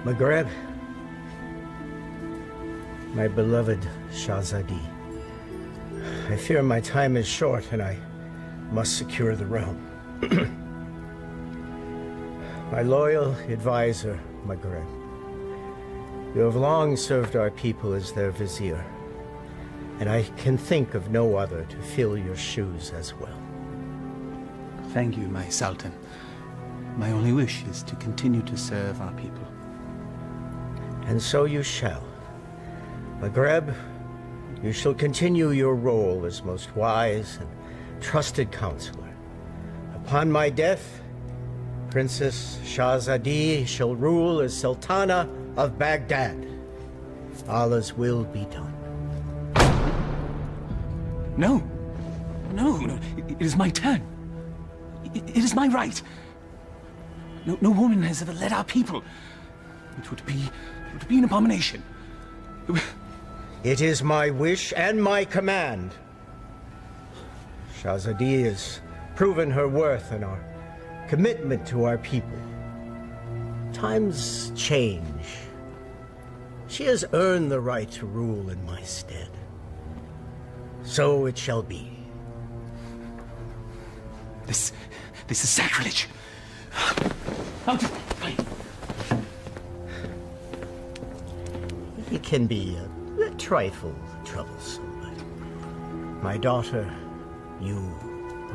Maghreb, my beloved Shahzadi, I fear my time is short and I must secure the realm. My loyal advisor, Maghreb, you have long served our people as their vizier, and I can think of no other to fill your shoes as well. Thank you, my Sultan. My only wish is to continue to serve our people. And so you shall. Maghreb, you shall continue your role as most wise and trusted counselor. Upon my death, Princess Shahzadi shall rule as Sultana of Baghdad. Allah's will be done. No. No. It is my turn. It is my right. No woman has ever led our people. It would be an abomination. It is my wish and my command. Shahzadi has proven her worth and our commitment to our people. Times change. She has earned the right to rule in my stead. So it shall be. This is sacrilege. It can be a trifle troublesome, but my daughter, you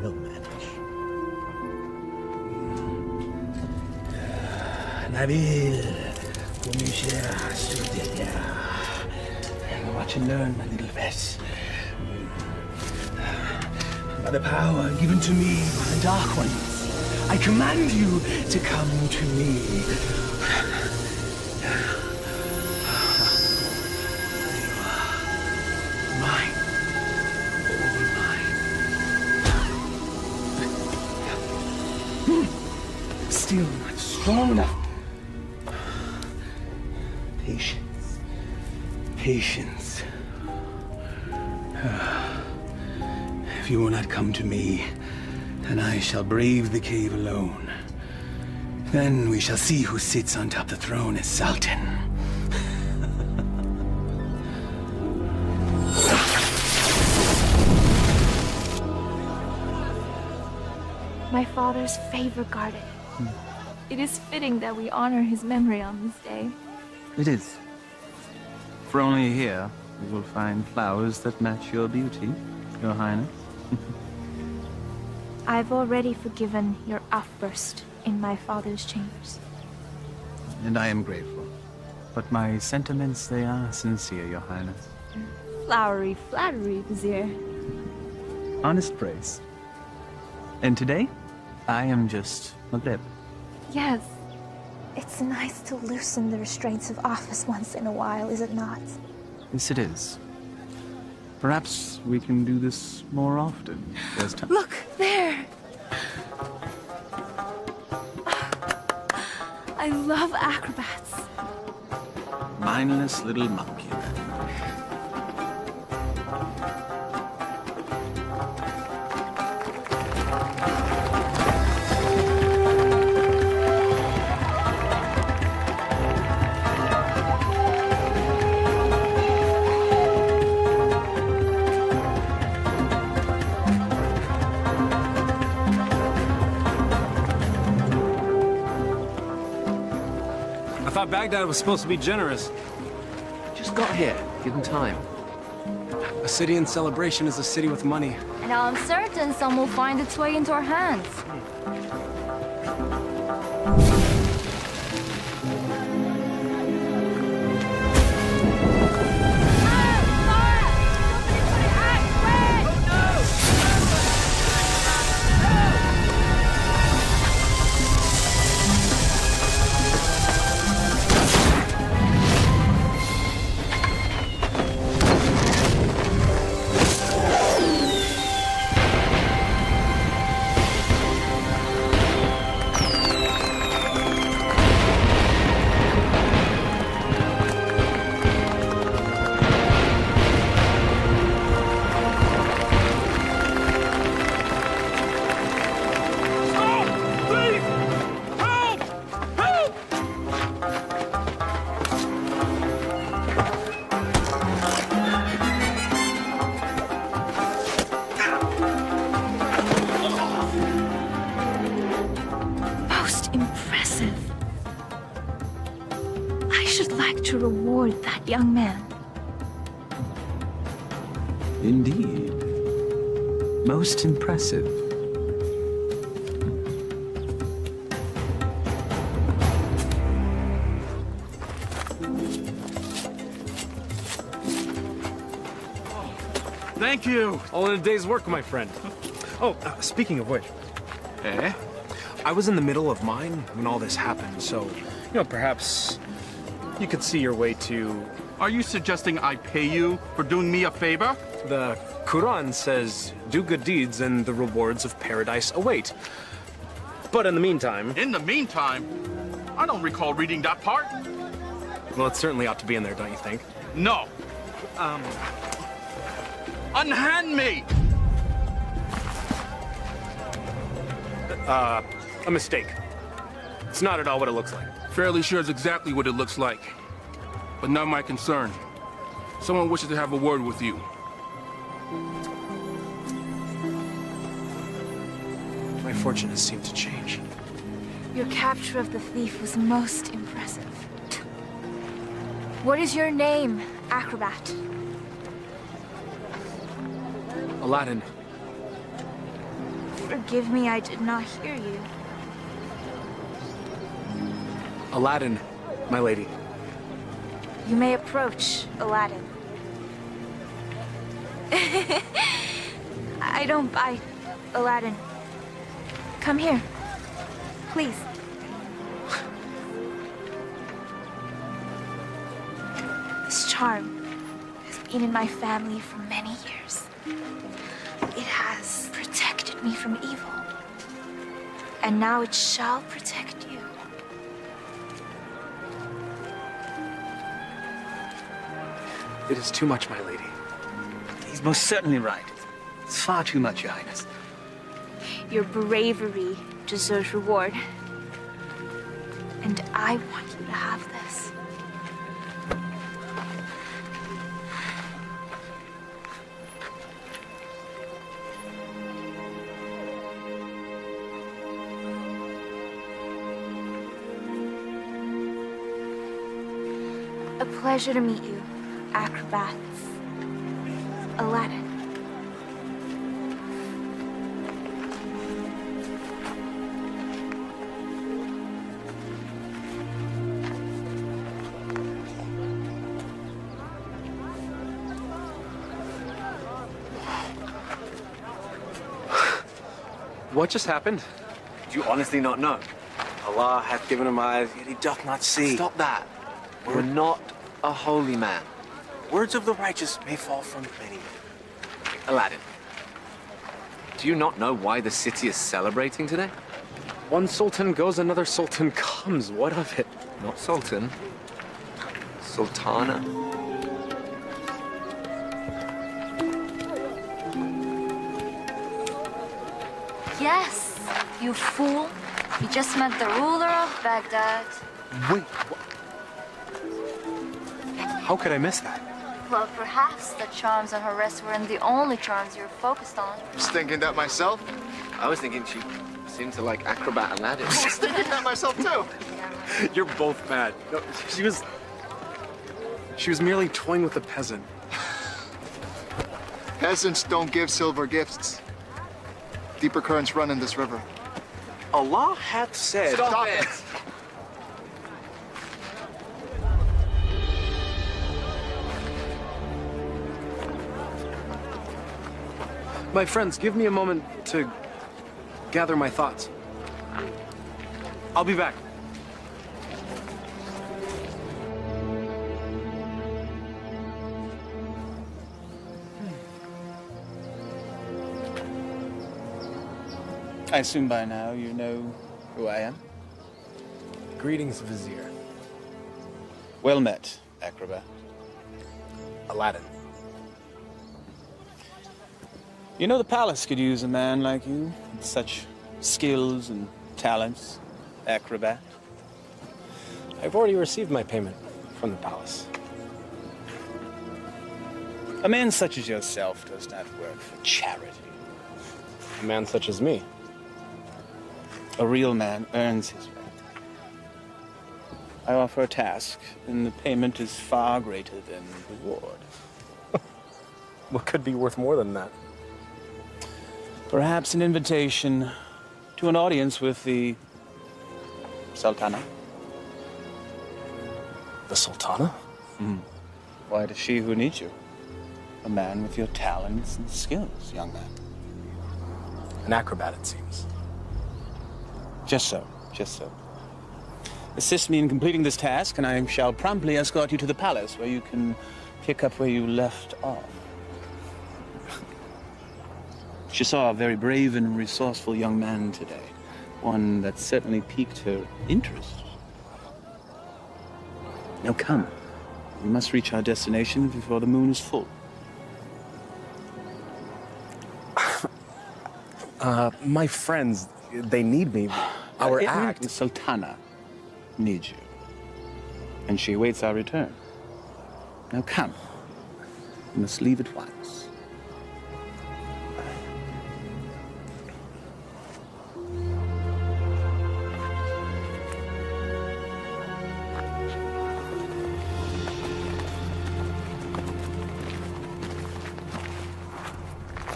will manage. Nabil, watch and learn, my little vet. By the power given to me by the Dark Ones, I command you to come to me. Mine. All mine. Still not strong enough. Patience. Patience. If you will not come to me, then I shall brave the cave alone. Then we shall see who sits on top of the throne as Sultan. My father's favorite garden. It is fitting that we honor his memory on this day. It is. For only here you will find flowers that match your beauty, Your Highness. I've already forgiven your outburst in my father's chambers. And I am grateful. But my sentiments, they are sincere, Your Highness. Flowery flattery, Vizier. Honest praise. And today, I am just Maghreb. Yes. It's nice to loosen the restraints of office once in a while, is it not? Yes, it is. Perhaps we can do this more often. There's time. Look, there! I love acrobats. Mindless little monkey. Baghdad was supposed to be generous. Just got here. Give them time. A city in celebration is a city with money. And I'm certain some will find its way into our hands. that young man. Indeed. Most impressive. Thank you. All in a day's work, my friend. Oh, speaking of which. Eh? I was in the middle of mine when all this happened, so, perhaps you could see your way to... Are you suggesting I pay you for doing me a favor? The Quran says, do good deeds and the rewards of paradise await. But in the meantime... In the meantime, I don't recall reading that part. Well, it certainly ought to be in there, don't you think? No. Unhand me! A mistake. It's not at all what it looks like. Fairly sure it's exactly what it looks like. But not my concern. Someone wishes to have a word with you. My fortune has seemed to change. Your capture of the thief was most impressive. What is your name, acrobat? Aladdin. Forgive me, I did not hear you. Aladdin, my lady. You may approach, Aladdin. I don't bite, Aladdin. Come here, please. This charm has been in my family for many years. It has protected me from evil. And now it shall protect you. It is too much, my lady. He's most certainly right. It's far too much, Your Highness. Your bravery deserves reward. And I want you to have this. A pleasure to meet you, acrobats. Aladdin. What just happened? Do you honestly not know? Allah hath given him eyes, yet he doth not see. Stop that. We're not a holy man. Words of the righteous may fall from many. Aladdin, do you not know why the city is celebrating today? One sultan goes, another sultan comes. What of it? Not sultan. Sultana. Yes, you fool. You just met the ruler of Baghdad. Wait, what? How could I miss that? Well, perhaps the charms on her wrist weren't the only charms you're focused on. I was thinking that myself. I was thinking she seemed to like acrobat Aladdin. I was thinking that myself too. You're both mad. No, she was merely toying with a peasant. Peasants don't give silver gifts. Deeper currents run in this river. Allah hath said... Stop it! My friends, give me a moment to gather my thoughts. I'll be back. I assume by now you know who I am. Greetings, Vizier. Well met, acrobat. Aladdin. You know the palace could use a man like you, with such skills and talents, acrobat. I've already received my payment from the palace. A man such as yourself does not work for charity. A man such as me. A real man earns his way. I offer a task, and the payment is far greater than reward. What could be worth more than that? Perhaps an invitation to an audience with the Sultana. The Sultana? Why, it is she who needs you. A man with your talents and skills, young man. An acrobat, it seems. Just so, just so. Assist me in completing this task, and I shall promptly escort you to the palace, where you can pick up where you left off. She saw a very brave and resourceful young man today. One that certainly piqued her interest. Now come. We must reach our destination before the moon is full. My friends, they need me. Our act. The Sultana needs you. And she awaits our return. Now come. We must leave at once.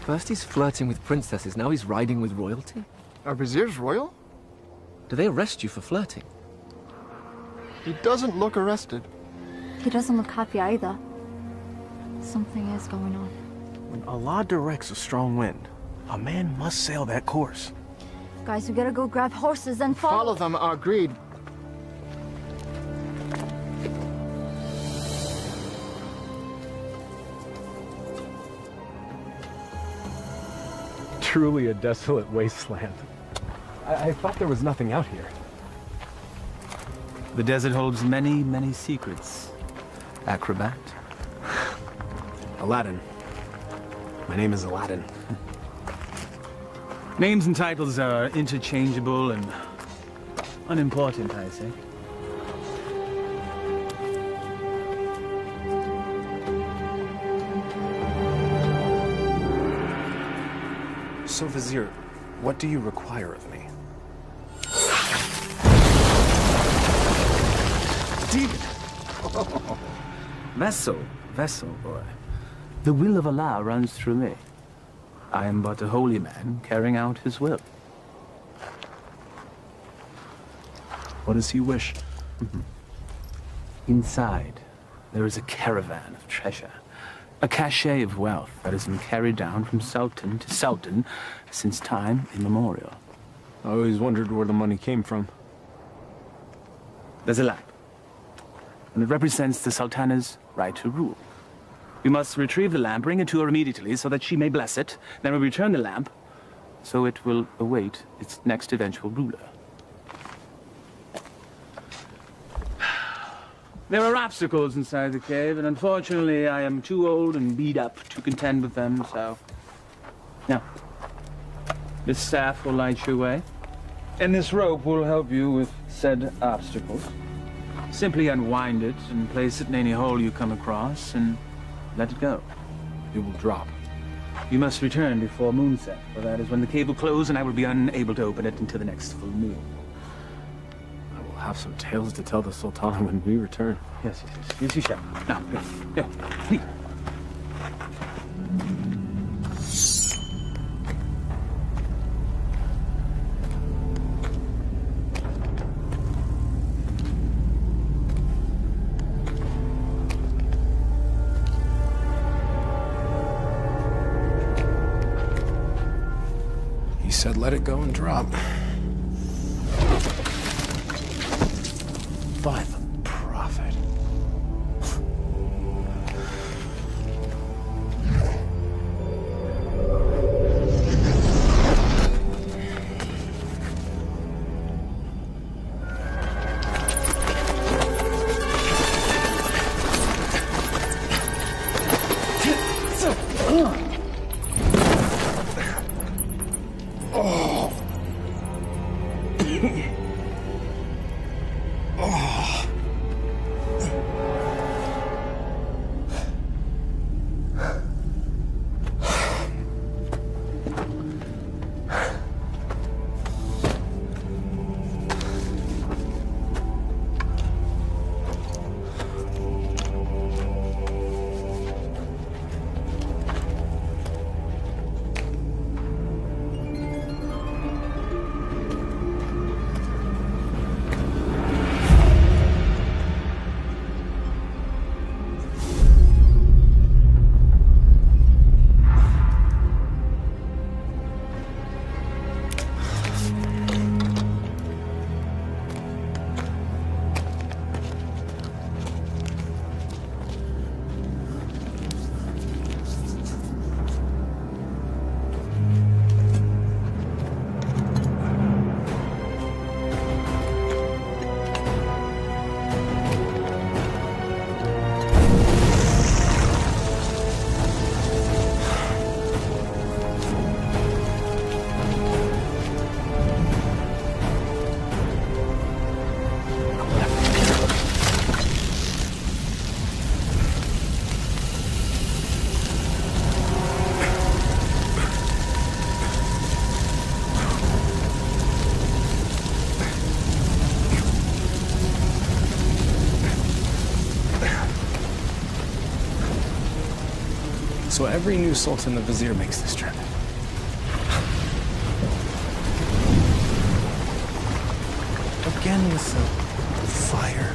First he's flirting with princesses, now he's riding with royalty? Are viziers royal? Do they arrest you for flirting? He doesn't look arrested. He doesn't look happy either. Something is going on. When Allah directs a strong wind, a man must sail that course. Guys, we gotta go grab horses and Follow them, agreed. Truly a desolate wasteland. I thought there was nothing out here. The desert holds many, many secrets. Acrobat. Aladdin. My name is Aladdin. Names and titles are interchangeable and unimportant, I say. So, Vizier, what do you require of me? Demon! Vessel, boy. The will of Allah runs through me. I am but a holy man carrying out his will. What does he wish? Inside, there is a caravan of treasure. A cachet of wealth that has been carried down from sultan to sultan since time immemorial. I always wondered where the money came from. There's a lamp, and it represents the sultana's right to rule. We must retrieve the lamp, bring it to her immediately so that she may bless it. Then we return the lamp, so it will await its next eventual ruler. There are obstacles inside the cave, and unfortunately I am too old and beat up to contend with them, so... Now, this staff will light your way, and this rope will help you with said obstacles. Simply unwind it and place it in any hole you come across, and let it go. It will drop. You must return before moonset, for that is when the cave will close, and I will be unable to open it until the next full moon. We'll have some tales to tell the Sultana when we return. Yes, you shall. Now, go, please. He said let it go and drop. By the prophet. So every new sultan the vizier makes this trip. Again with the fire.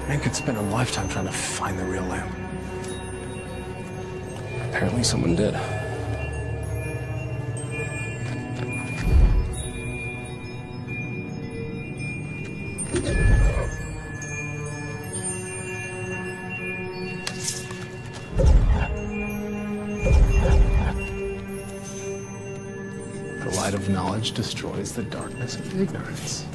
Man could spend a lifetime trying to find the real lamp. Apparently someone did. The light of knowledge destroys the darkness of ignorance.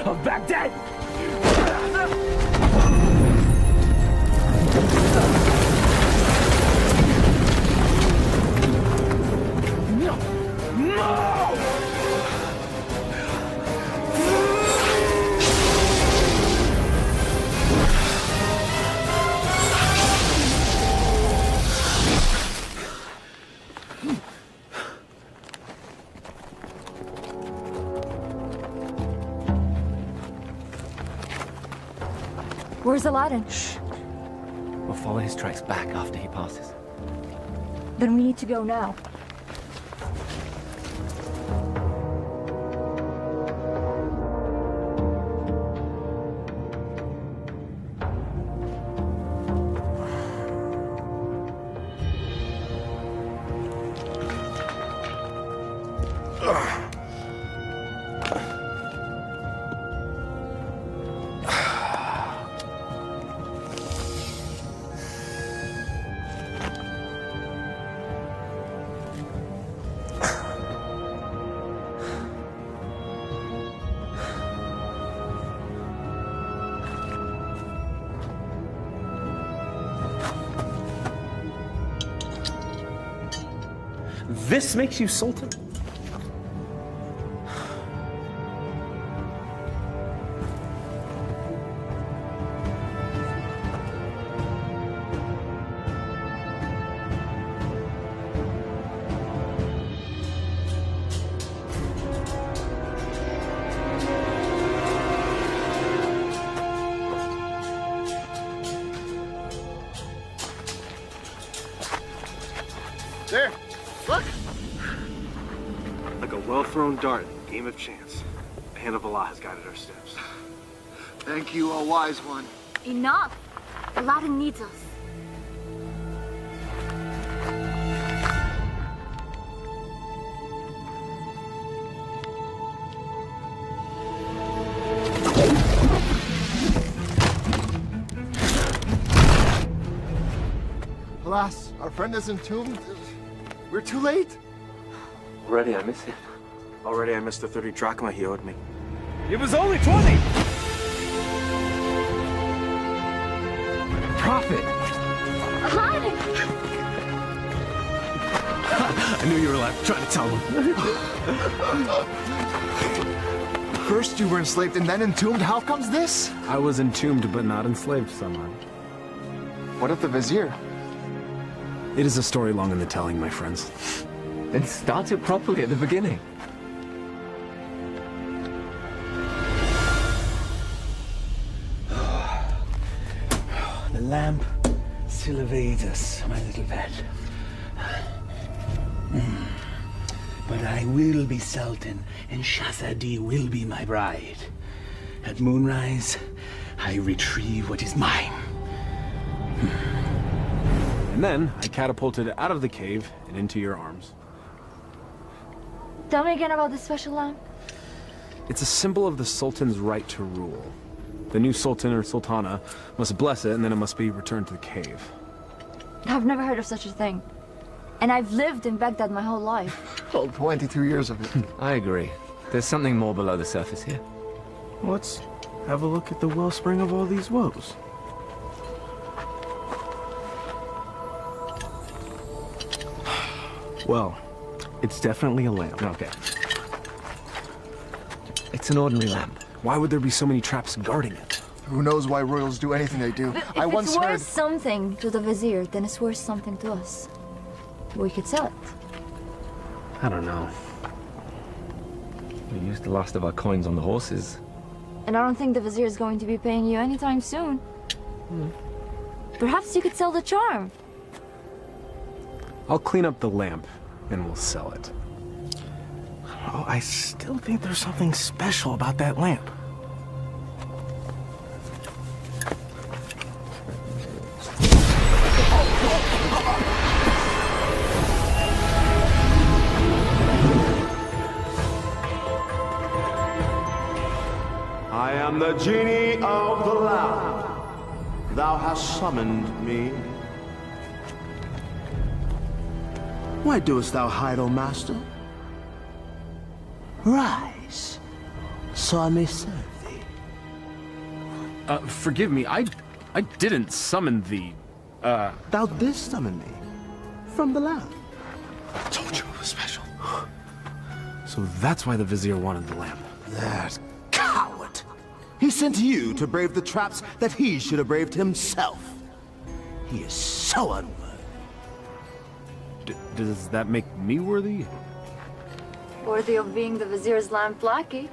Of Baghdad! No! No! Where's Aladdin? Shh. We'll follow his tracks back after he passes. Then we need to go now. This makes you Sultan? thrown dart, game of chance. The hand of Allah has guided our steps. Thank you, O wise one. Enough! Aladdin needs us. Alas, our friend is entombed. We're too late. Already I miss him. Already I missed the 30 drachma he owed me. It was only 20! Prophet! Aladdin! I knew you were alive. Trying to tell them. First you were enslaved and then entombed. How comes this? I was entombed but not enslaved, someone. What of the vizier? It is a story long in the telling, my friends. Then start it properly at the beginning. The lamp still evades us, my little pet. But I will be Sultan, and Shahzadi will be my bride. At moonrise, I retrieve what is mine. And then I catapulted out of the cave and into your arms. Tell me again about the special lamp. It's a symbol of the Sultan's right to rule. The new Sultan or Sultana must bless it, and then it must be returned to the cave. I've never heard of such a thing. And I've lived in Baghdad my whole life. Well, 22 years of it. I agree. There's something more below the surface here. Let's have a look at the wellspring of all these woes. Well, it's definitely a lamp. Okay. It's an ordinary lamp. Why would there be so many traps guarding it? Who knows why royals do anything they do? If I once it's heard... worth something to the vizier, then it's worth something to us. We could sell it. I don't know. We used the last of our coins on the horses. And I don't think the vizier is going to be paying you anytime soon. Perhaps you could sell the charm. I'll clean up the lamp, and we'll sell it. Oh, I still think there's something special about that lamp. I am the genie of the lamp. Thou hast summoned me. Why doest thou hide, O master? Rise, so I may serve thee. Forgive me, I didn't summon thee. Thou didst summon me from the lamp. I told you it was special. So that's why the vizier wanted the lamp. That coward! He sent you to brave the traps that he should have braved himself. He is so unworthy. Does that make me worthy? Worthy of being the vizier's lamp lackey.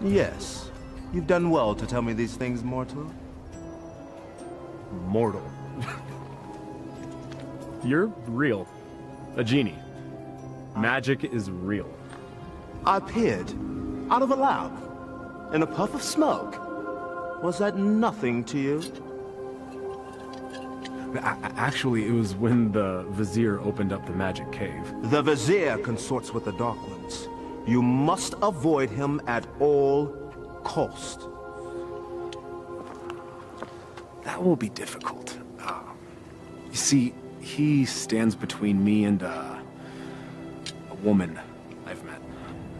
Yes. You've done well to tell me these things, mortal. Mortal. You're real. A genie. Magic is real. I appeared out of a lamp in a puff of smoke. Was that nothing to you? Actually, it was when the vizier opened up the magic cave. The vizier consorts with the Dark Ones. You must avoid him at all cost. That will be difficult. You see, he stands between me and a woman I've met.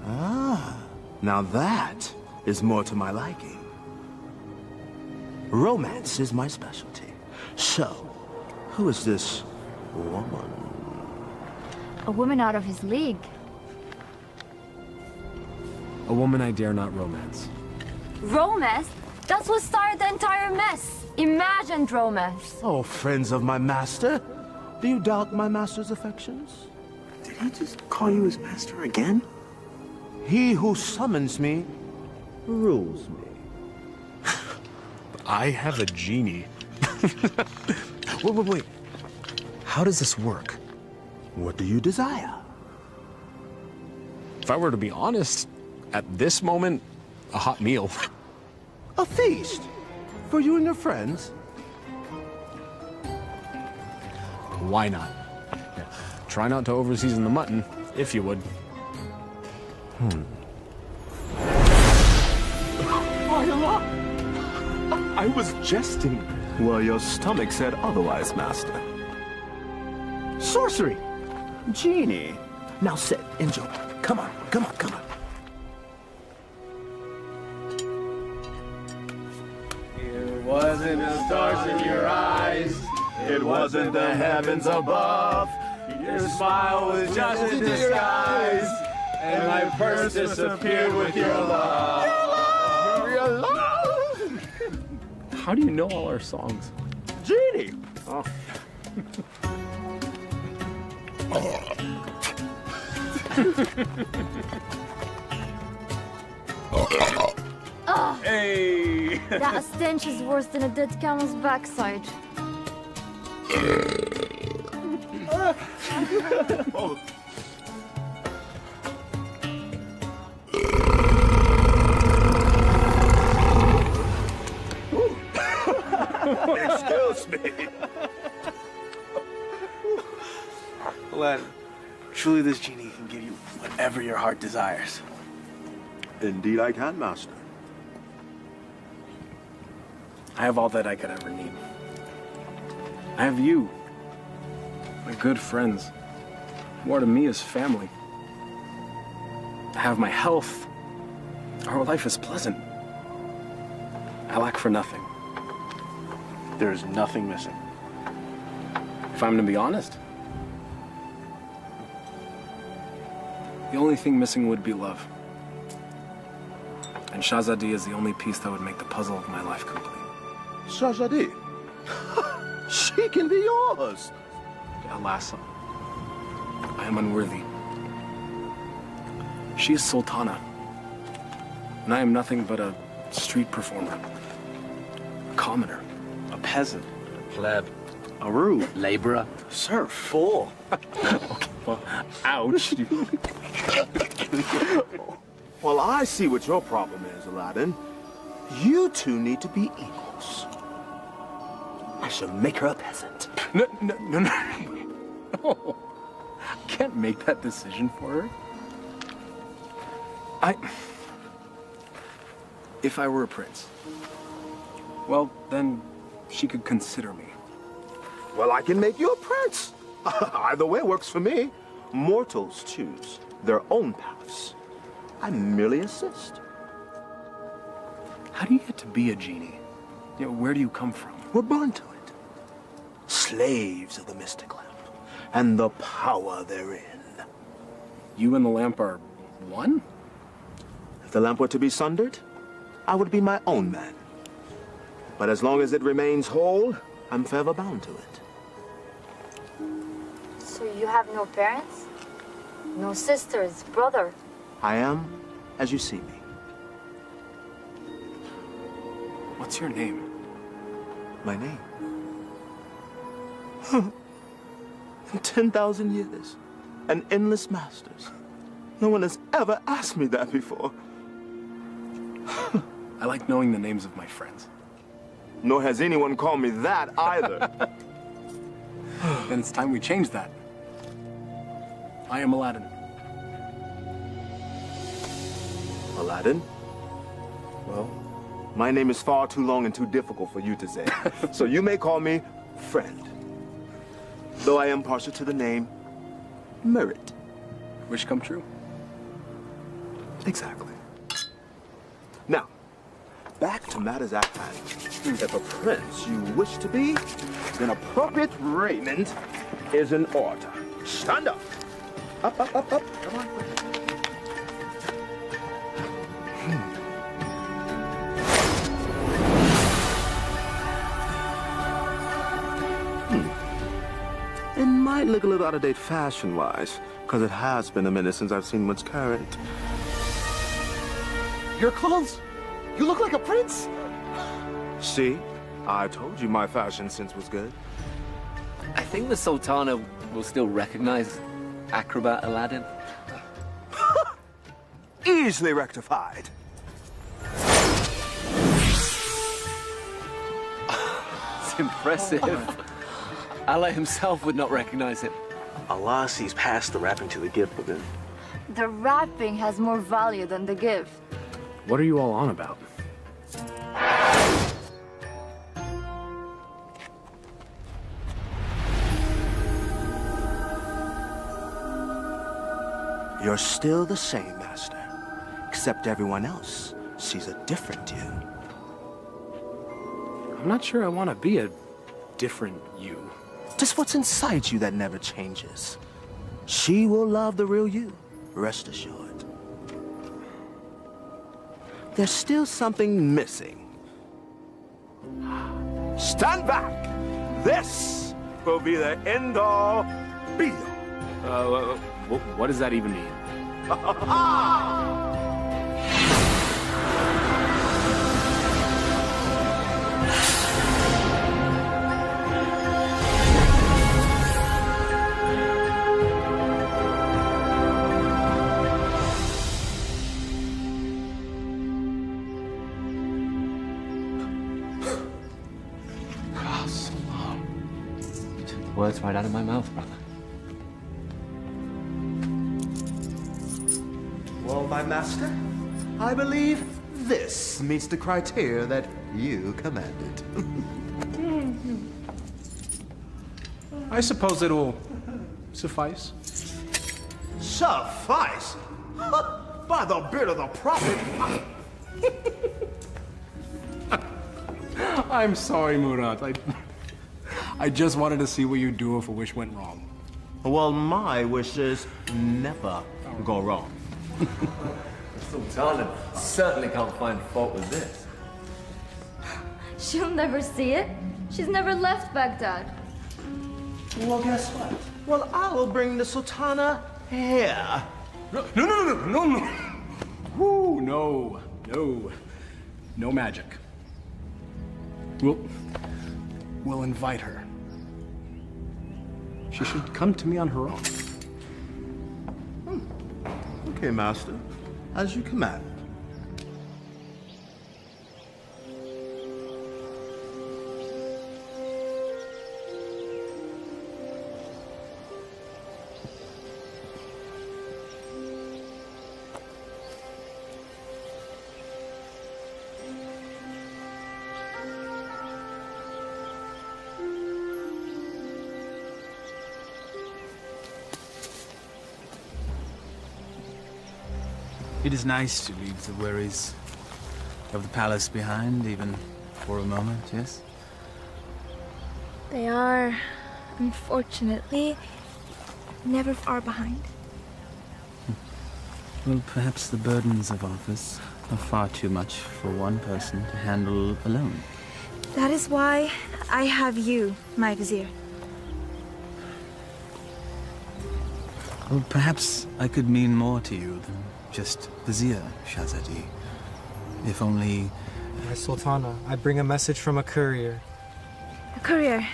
Ah, now that is more to my liking. Romance is my specialty. So, who is this woman? A woman out of his league. A woman I dare not romance. Romance? That's what started the entire mess. Imagined romance. Oh, friends of my master, do you doubt my master's affections? Did he just call you his master again? He who summons me rules me. I have a genie. Wait. How does this work? What do you desire? I were to be honest, at this moment, a hot meal. A feast? For you and your friends? Why not? Yeah. Try not to overseason the mutton, if you would. I was jesting. Well, your stomach said otherwise, Master. Sorcery! Genie! Now sit, enjoy. Come on, come on, come on. It wasn't the stars in your eyes. It wasn't the heavens above. Your smile was just a disguise. And my purse disappeared with your love. Your love! How do you know all our songs? Genie! Oh. Hey! That stench is worse than a dead camel's backside. Oh. Excuse me. Aladdin, truly this genie can give you whatever your heart desires. Indeed I can, Master. I have all that I could ever need. I have you, my good friends, more to me as family. I have my health. Our life is pleasant. I lack for nothing. There is nothing missing. If I'm to be honest, the only thing missing would be love. And Shahzadi is the only piece that would make the puzzle of my life complete. Shahzadi? She can be yours. Alas, I am unworthy. She is Sultana, and I am nothing but a street performer, a commoner, A peasant. Pleb. A rube. Laborer. Serf. Fool. ouch. Well, I see what your problem is, Aladdin. You two need to be equals. I shall make her a peasant. No. No. I can't make that decision for her. If I were a prince, well, then she could consider me. Well, I can make you a prince. Either way works for me. Mortals choose their own paths. I merely assist. How do you get to be a genie? You know, where do you come from? We're born to it. Slaves of the mystic lamp and the power therein. You and the lamp are one? If the lamp were to be sundered, I would be my own man. But as long as it remains whole, I'm forever bound to it. So you have no parents? No sisters, brother? I am as you see me. What's your name? My name? In 10,000 years and endless masters, no one has ever asked me that before. I like knowing the names of my friends. Nor has anyone called me that either. Then it's time we change that. I am Aladdin. Aladdin? Well, my name is far too long and too difficult for you to say. So you may call me Friend. Though I am partial to the name Merit. Wish come true? Exactly. Now, back to matters at hand. If a prince you wish to be, then appropriate raiment is in order. Stand up. Up. Come on. It might look a little out of date fashion-wise, because it has been a minute since I've seen what's current. Your clothes? You look like a prince. See? I told you my fashion sense was good. I think the Sultana will still recognize acrobat Aladdin. easily rectified. It's impressive. Allah himself would not recognize him. Allah sees past the wrapping to the gift within. The wrapping has more value than the gift. What are you all on about? You're still the same, Master. Except everyone else sees a different you. I'm not sure I want to be a different you. Just what's inside you that never changes. She will love the real you, rest assured. There's still something missing. Stand back! This will be the end-all, be-all. What does that even mean? You took the words right out of my mouth, brother. Well, my master, I believe this meets the criteria that you commanded. I suppose it'll suffice. Suffice? By the beard of the prophet! I'm sorry, Murat. I just wanted to see what you'd do if a wish went wrong. Well, my wishes never go wrong. Sultana certainly can't find fault with this. She'll never see it. She's never left Baghdad. Well, guess what? Well, I'll bring the Sultana here. No. Woo, no. No magic. We'll invite her. She should come to me on her own. Okay, Master. As you command. It is nice to leave the worries of the palace behind, even for a moment, yes? They are, unfortunately, never far behind. Well, perhaps the burdens of office are far too much for one person to handle alone. That is why I have you, my vizier. Well, perhaps I could mean more to you than just vizier, Shahzadi. If only... My Sultana, I bring a message from a courier. A courier.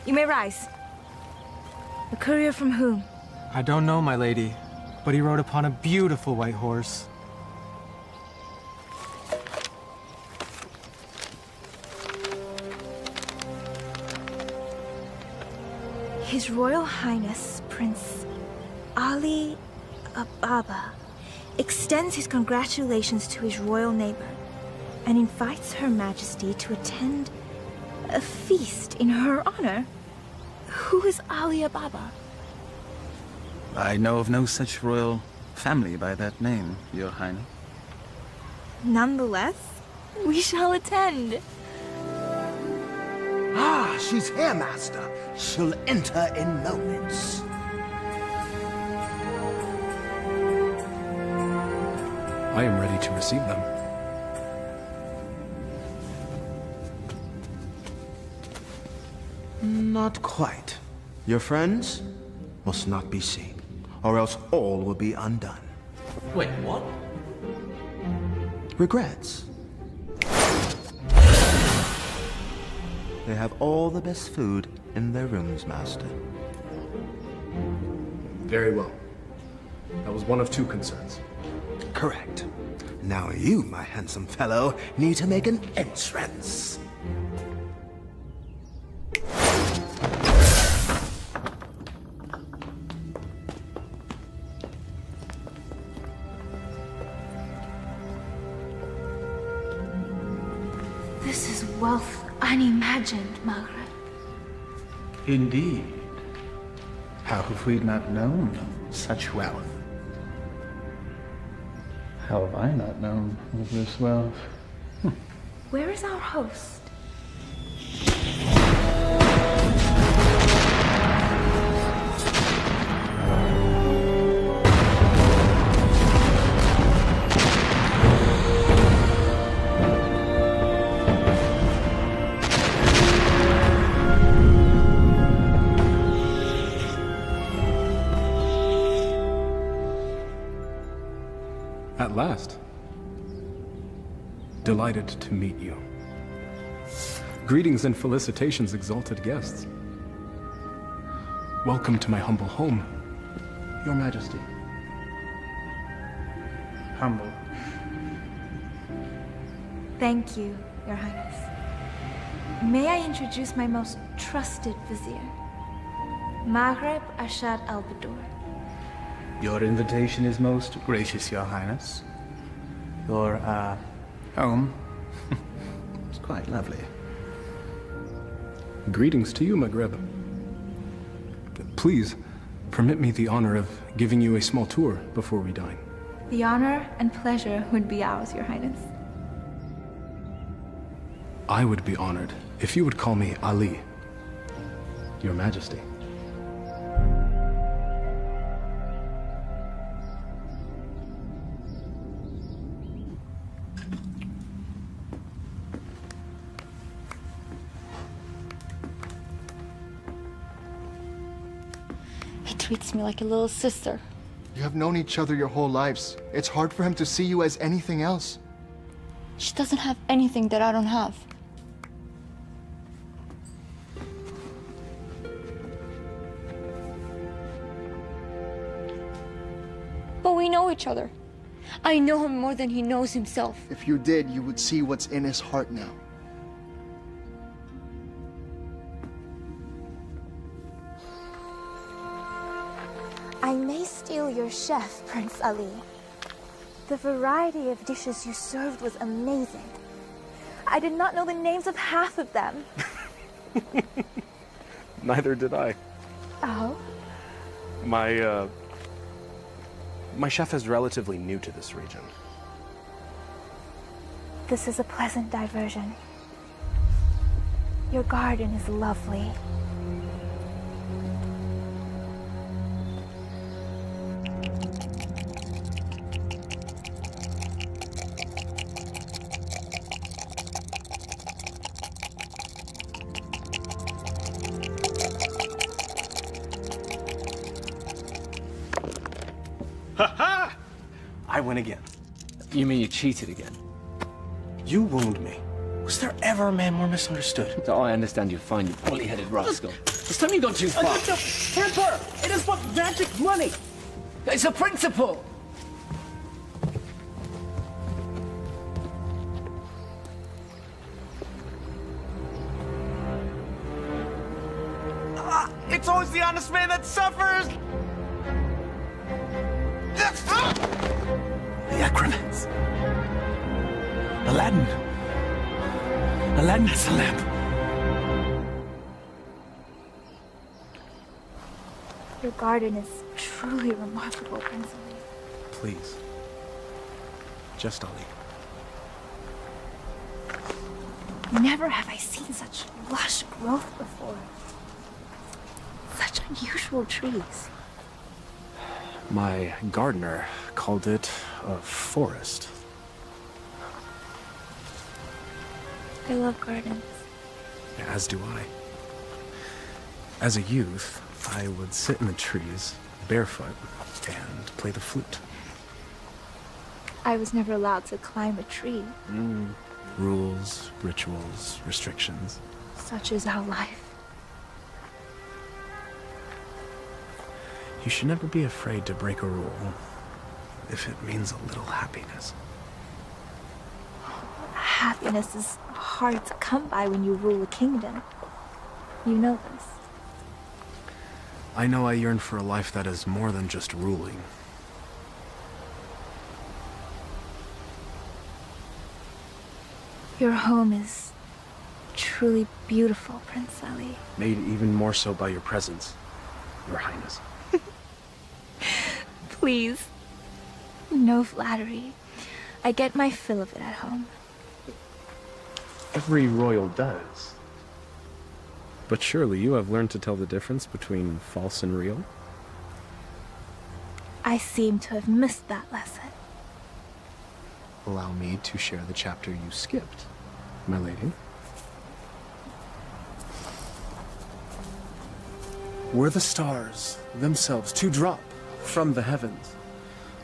You may rise. A courier from whom? I don't know, my lady, but he rode upon a beautiful white horse. His Royal Highness, Prince Ali Ababa, extends his congratulations to his royal neighbor and invites Her Majesty to attend a feast in her honor. Who is Ali Ababa? I know of no such royal family by that name, Your Highness. Nonetheless, we shall attend. Ah, she's here, Master. She'll enter in moments. I am ready to receive them. Not quite. Your friends must not be seen, or else all will be undone. Wait, what? Regrets. They have all the best food in their rooms, Master. Very well. That was one of two concerns. correct. Now you, my handsome fellow, need to make an entrance. This is wealth unimagined, Margaret. Indeed. How have we not known such wealth? How have I not known of this wealth? Where is our host? At last. Delighted to meet you. Greetings and felicitations, exalted guests. Welcome to my humble home, Your Majesty. Humble. Thank you, Your Highness. May I introduce my most trusted vizier, Maghreb Ashad al-Badur. Your invitation is most gracious, Your Highness. Your, home is quite lovely. Greetings to you, Maghreb. Please, permit me the honor of giving you a small tour before we dine. The honor and pleasure would be ours, Your Highness. I would be honored if you would call me Ali, Your Majesty. He treats me like a little sister. You have known each other your whole lives. It's hard for him to see you as anything else. She doesn't have anything that I don't have. But we know each other. I know him more than he knows himself. If you did, you would see what's in his heart now. I may steal your chef, Prince Ali. The variety of dishes you served was amazing. I did not know the names of half of them. Neither did I. Oh? My chef is relatively new to this region. This is a pleasant diversion. Your garden is lovely. Ha-ha! I win again. You mean you cheated again? You wound me. Was there ever a man more misunderstood? Oh, I understand you're fine, you bully-headed rascal. This time you gone too far. Temper! It is but magic money! It's a principle! It's always the honest man that suffers! The acrobats. Aladdin. Aladdin has the lamp. Your garden is truly remarkable, Prince Ali. Please. Just Ali. Never have I seen such lush growth before. Such unusual trees. My gardener called it a forest. I love gardens. As do I. As a youth, I would sit in the trees, barefoot, and play the flute. I was never allowed to climb a tree. Rules, rituals, restrictions. Such is our life. You should never be afraid to break a rule. if it means a little happiness. Happiness is hard to come by when you rule a kingdom. You know this. I know I yearn for a life that is more than just ruling. Your home is truly beautiful, Prince Ali. Made even more so by your presence, Your Highness. Please. No flattery. I get my fill of it at home. Every royal does. But surely you have learned to tell the difference between false and real? I seem to have missed that lesson. Allow me to share the chapter you skipped, my lady. Were the stars themselves to drop from the heavens,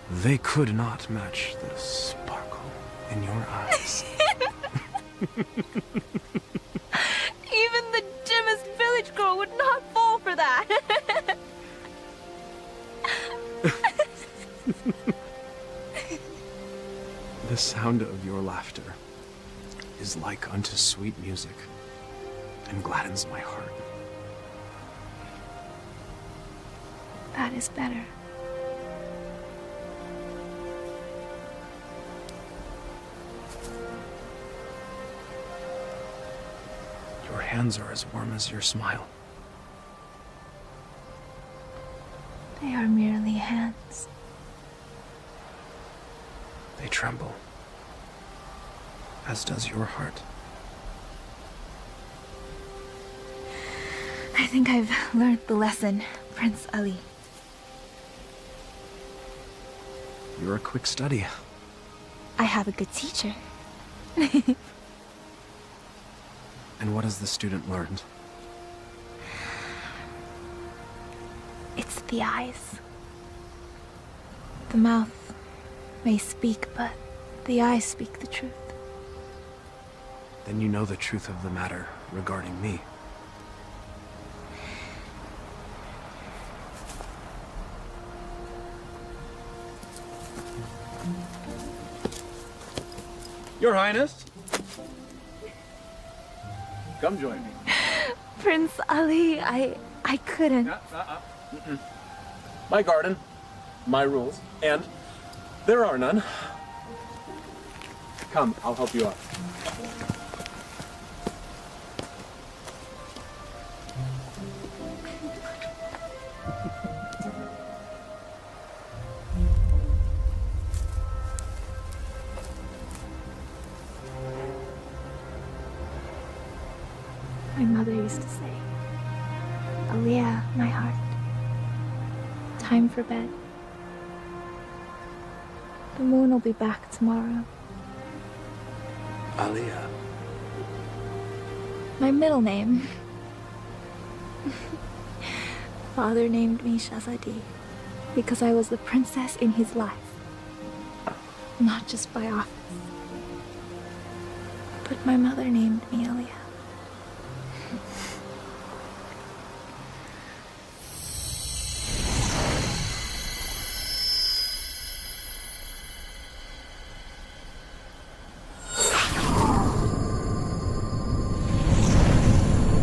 they could not match the sparkle in your eyes. Even the dimmest village girl would not fall for that. The sound of your laughter is like unto sweet music and gladdens my heart. That is better. Your hands are as warm as your smile. They are merely hands. They tremble, as does your heart. I think I've learned the lesson, Prince Ali. You're a quick study. I have a good teacher. And what has the student learned? It's the eyes. The mouth may speak, but the eyes speak the truth. Then you know the truth of the matter regarding me. Your Highness. Come join me. Prince Ali, I couldn't. My garden, my rules, and there are none. Come, I'll help you out. My mother used to say, Aliyah, my heart, time for bed. The moon will be back tomorrow. Aliyah. My middle name. Father named me Shahzadi because I was the princess in his life. Not just by office. But my mother named me Aliyah.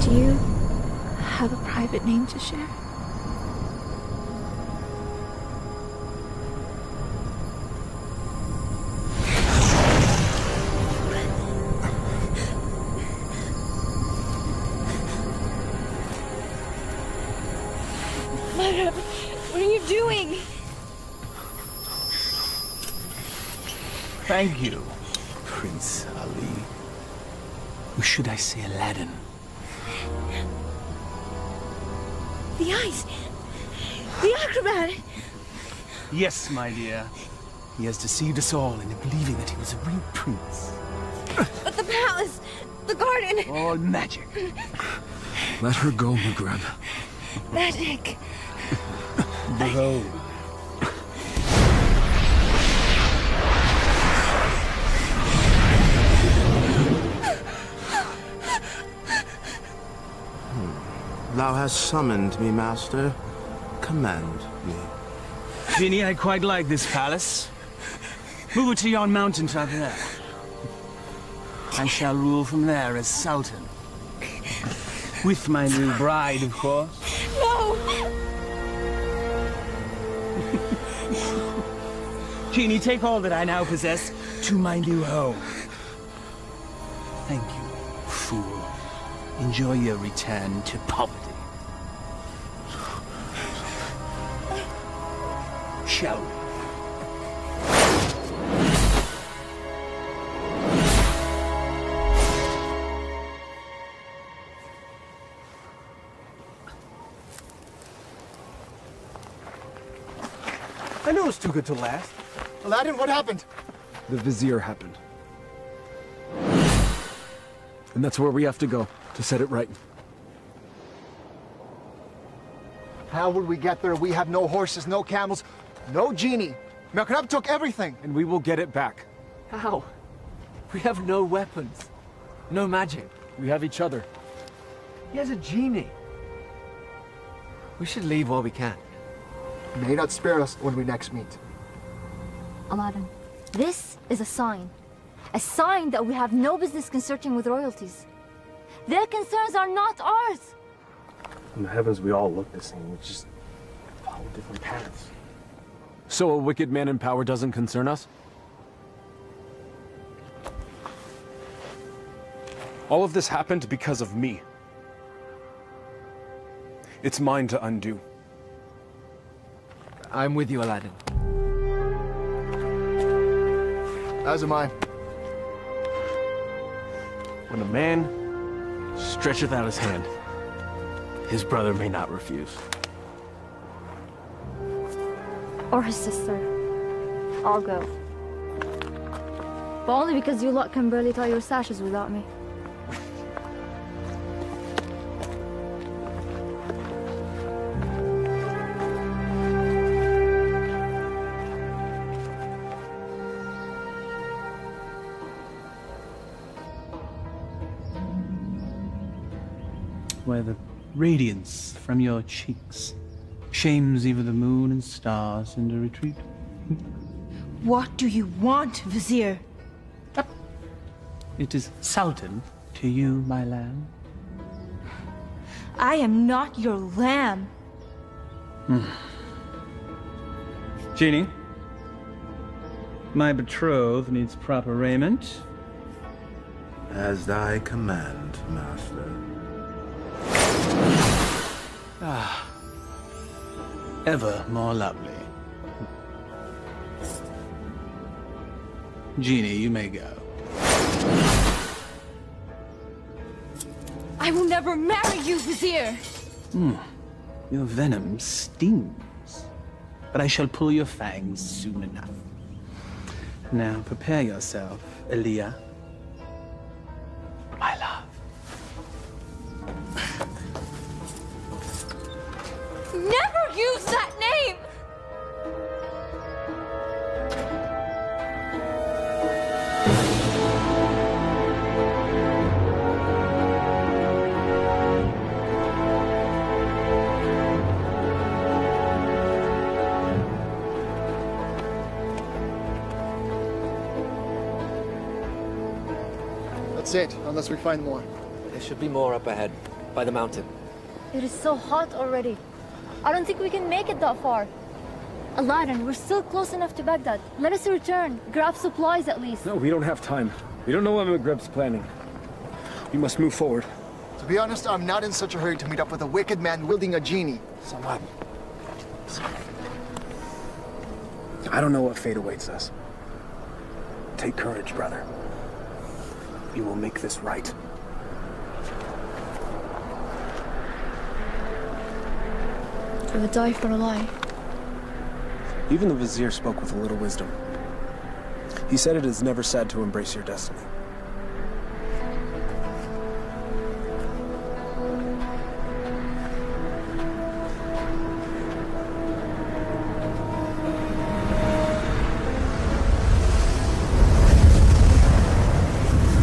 Do you have a private name to share? Mother, what are you doing? Thank you, Prince Ali. Or should I say Aladdin? The eyes! The acrobat! Yes, my dear. He has deceived us all into believing that he was a real prince. But the palace! The garden! All magic. Let her go, Maghreb. Magic! Behold. Thou hast summoned me, master. Command me. Genie, I quite like this palace. Move it to yon mountaintop there. I shall rule from there as Sultan. With my new bride, of course. No! Genie, take all that I now possess to my new home. Thank you, fool. Enjoy your return to poverty. Shall we? I knew it was too good to last. Aladdin, what happened? The Vizier happened. And that's where we have to go, to set it right. How would we get there? We have no horses, no camels, no genie. Merkrab took everything. And we will get it back. How? We have no weapons. No magic. We have each other. He has a genie. We should leave while we can. May not spare us when we next meet. Aladdin, this is a sign. A sign that we have no business consorting with royalties. Their concerns are not ours. In the heavens, we all look the same. We just follow different paths. So a wicked man in power doesn't concern us? All of this happened because of me. It's mine to undo. I'm with you, Aladdin. As am I. When a man stretcheth out his hand, his brother may not refuse. Or his sister. I'll go. But only because you lot can barely tie your sashes without me. Where the radiance from your cheeks shames even the moon and stars into retreat. What do you want, Vizier? It is Sultan to you, my lamb. I am not your lamb. Genie, my betrothed needs proper raiment. As thy command, master. Ah, ever more lovely. Genie, you may go. I will never marry you, Vizier. Your venom stings, but I shall pull your fangs soon enough. Now prepare yourself, Aaliyah, my love. Never use that name! That's it, unless we find more. There should be more up ahead, by the mountain. It is so hot already. I don't think we can make it that far. Aladdin, we're still close enough to Baghdad. Let us return. Grab supplies at least. No, we don't have time. We don't know what Maghrib's planning. We must move forward. To be honest, I'm not in such a hurry to meet up with a wicked man wielding a genie. So what? I don't know what fate awaits us. Take courage, brother. We will make this right. I would die for a lie. Even the Vizier spoke with a little wisdom. He said it is never sad to embrace your destiny.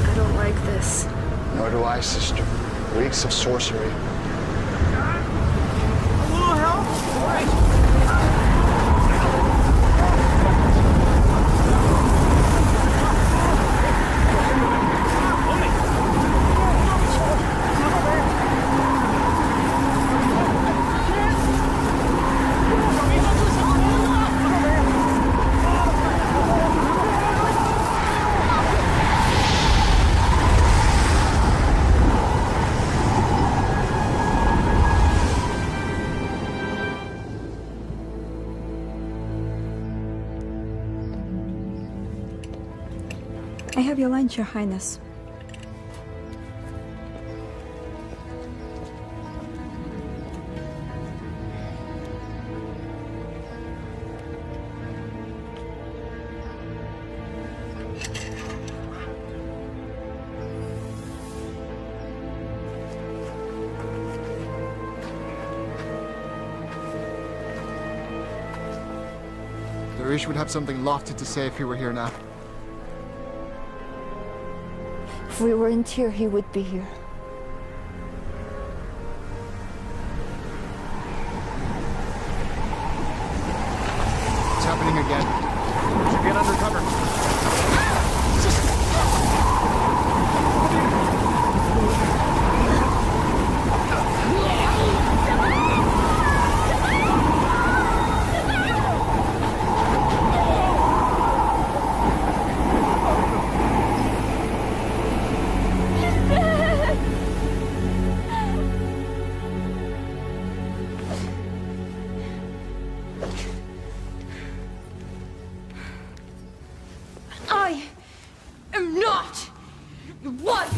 I don't like this. Nor do I, sister. Reeks of sorcery. A little help? All right. have your lunch, Your Highness. Darish would have something lofty to say if he were here now. If we weren't here, he would be here. It's happening again. Should get under cover. I am not your wife!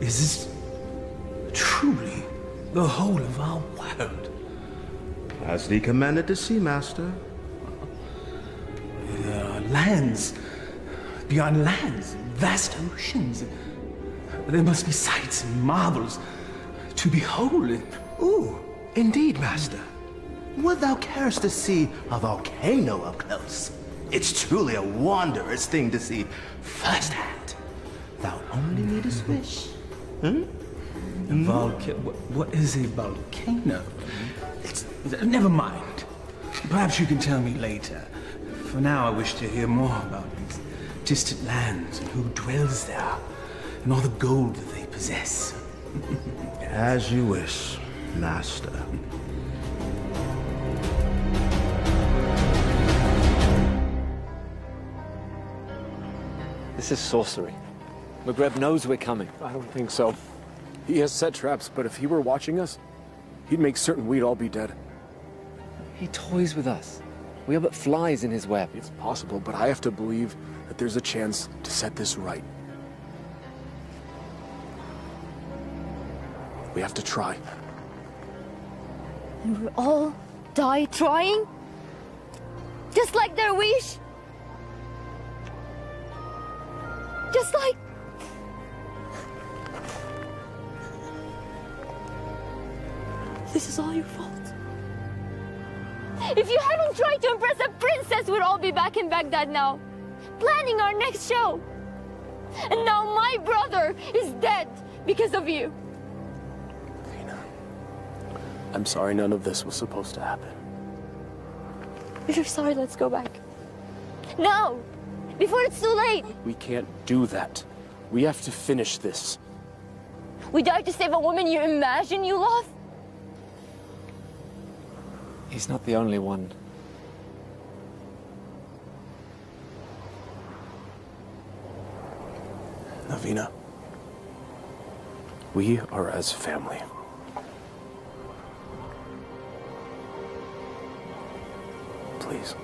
Is this truly the whole of our world? As thee commanded to see, Master. There are lands beyond lands, vast oceans. There must be sights and marvels to behold. Ooh, indeed, Master. Would thou carest to see a volcano up close? It's truly a wondrous thing to see firsthand. Thou only needest wish. What is a volcano? Never mind. Perhaps you can tell me later. For now, I wish to hear more about these distant lands and who dwells there, and all the gold that they possess. As you wish, Master. This is sorcery. McGreb knows we're coming. I don't think so. He has set traps, but if he were watching us, he'd make certain we'd all be dead. He toys with us. We are but flies in his web. It's possible, but I have to believe that there's a chance to set this right. We have to try. And we'll all die trying? Just like their wish? Just like... This is all your fault. If you hadn't tried to impress a princess, we'd all be back in Baghdad now, planning our next show. And now my brother is dead because of you. I'm sorry none of this was supposed to happen. If you're sorry, let's go back. Now! Before it's too late! We can't do that. We have to finish this. We died to save a woman you imagine you love? He's not the only one. Navina, we are as family. Please.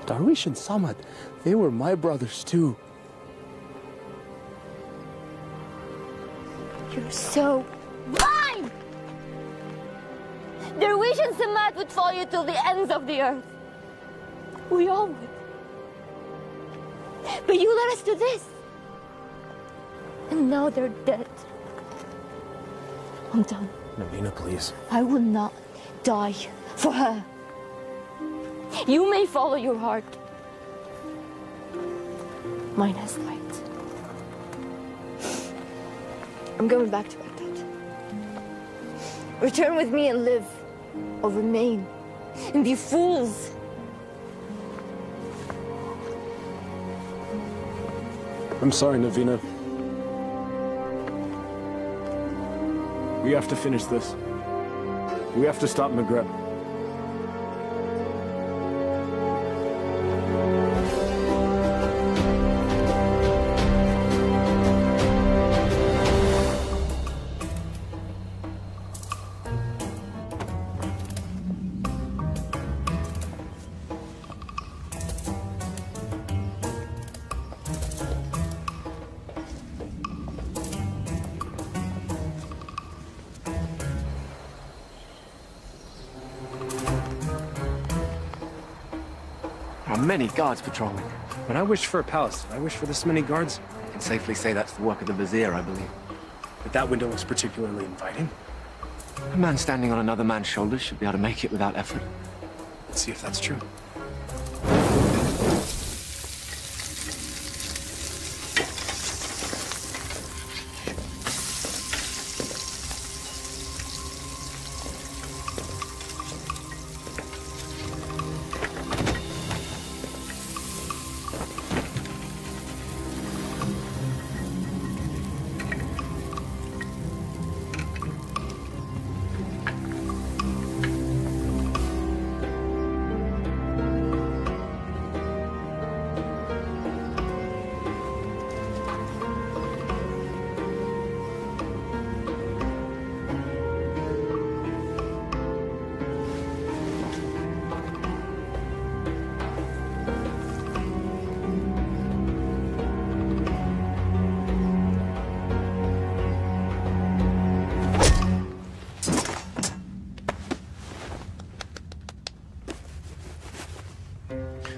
Darwish and Samad, they were my brothers too. You're so blind! Darwish and Samad would follow you till the ends of the earth. We all would. But you led us to this. And now they're dead. I'm done. Navina, please. I will not die for her. You may follow your heart. Mine has light. I'm going back to Baghdad. Return with me and live, or remain and be fools. I'm sorry, Navina. We have to finish this. We have to stop McGreb. many guards patrolling. When I wished for a palace, did I wish for this many guards? I can safely say that's the work of the vizier, I believe. But that window looks particularly inviting. A man standing on another man's shoulders should be able to make it without effort. Let's see if that's true.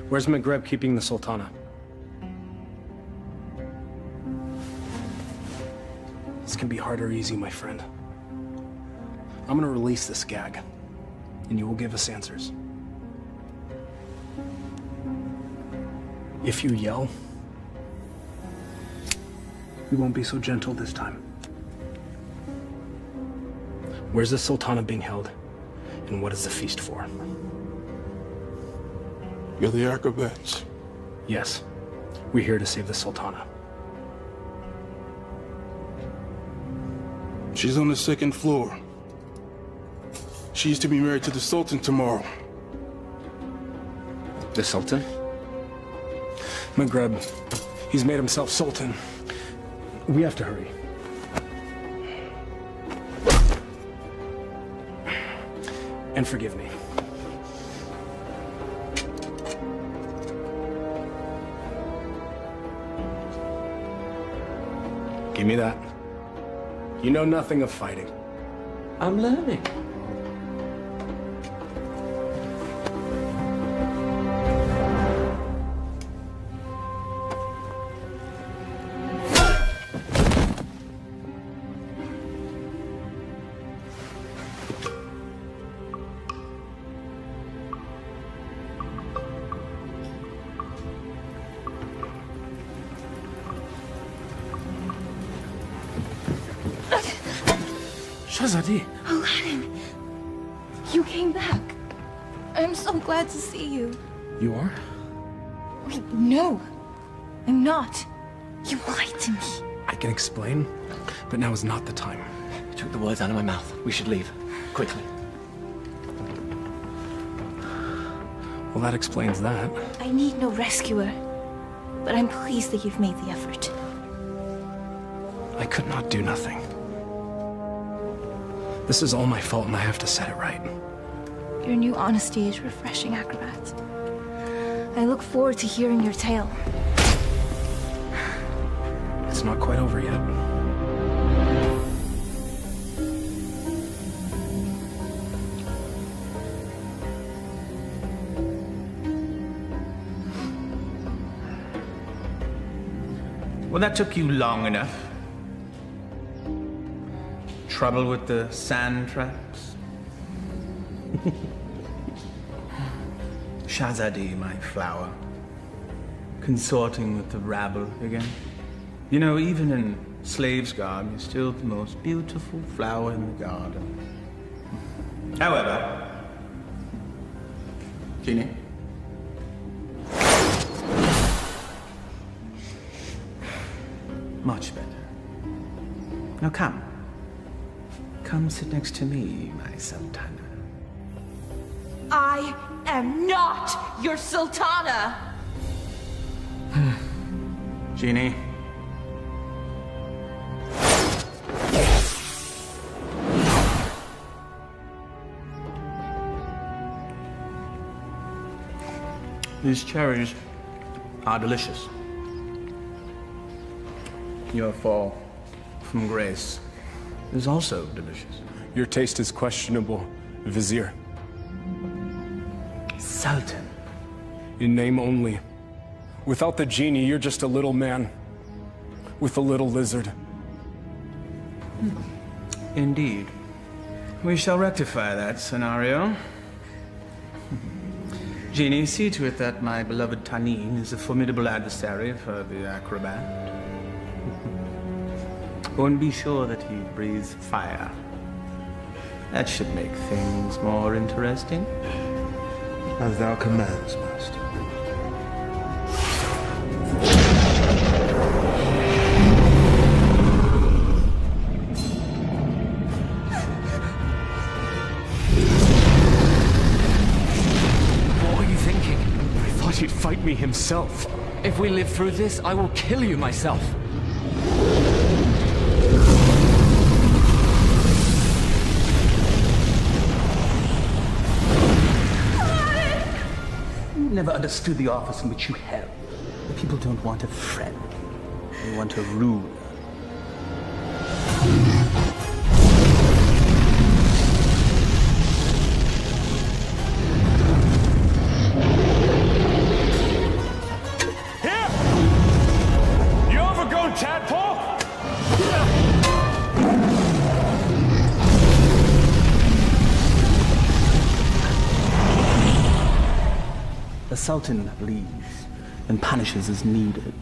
Where's Maghreb keeping the Sultana? This can be hard or easy, my friend. I'm gonna release this gag, and you will give us answers. If you yell, we won't be so gentle this time. Where's the Sultana being held, and what is the feast for? You're the acrobats. Yes, we're here to save the Sultana. She's on the second floor. She's to be married to the Sultan tomorrow. The Sultan? Maghreb, he's made himself Sultan. We have to hurry. And forgive me. Give me that. You know nothing of fighting. I'm learning. Shahzadi. Aladdin, you came back. I'm so glad to see you. You are? Wait, no. I'm not. You lied to me. I can explain, but now is not the time. You took the words out of my mouth. We should leave. Quickly. Well, that explains that. I need no rescuer, but I'm pleased that you've made the effort. I could not do nothing. This is all my fault, and I have to set it right. Your new honesty is refreshing, acrobat. I look forward to hearing your tale. It's not quite over yet. Well, that took you long enough. Trouble with the sand traps? Shahzadi, my flower. Consorting with the rabble again. You know, even in slave's garb, you're still the most beautiful flower in the garden. However, Genie? Much better. Now come. Come sit next to me, my Sultana. I am not your Sultana! Genie. These cherries are delicious. Your fall from grace is also delicious. Your taste is questionable, Vizier. Sultan. In name only. Without the genie, you're just a little man with a little lizard. Indeed. We shall rectify that scenario. Genie, see to it that my beloved Tanin is a formidable adversary for the acrobat. Go and be sure that he breathes fire. That should make things more interesting. As thou commands, master. What were you thinking? I thought he'd fight me himself. If we live through this, I will kill you myself. Never understood the office in which you held. The people don't want a friend. They want a ruler. Here! You overgrown tadpole! The Sultan leads and punishes as needed.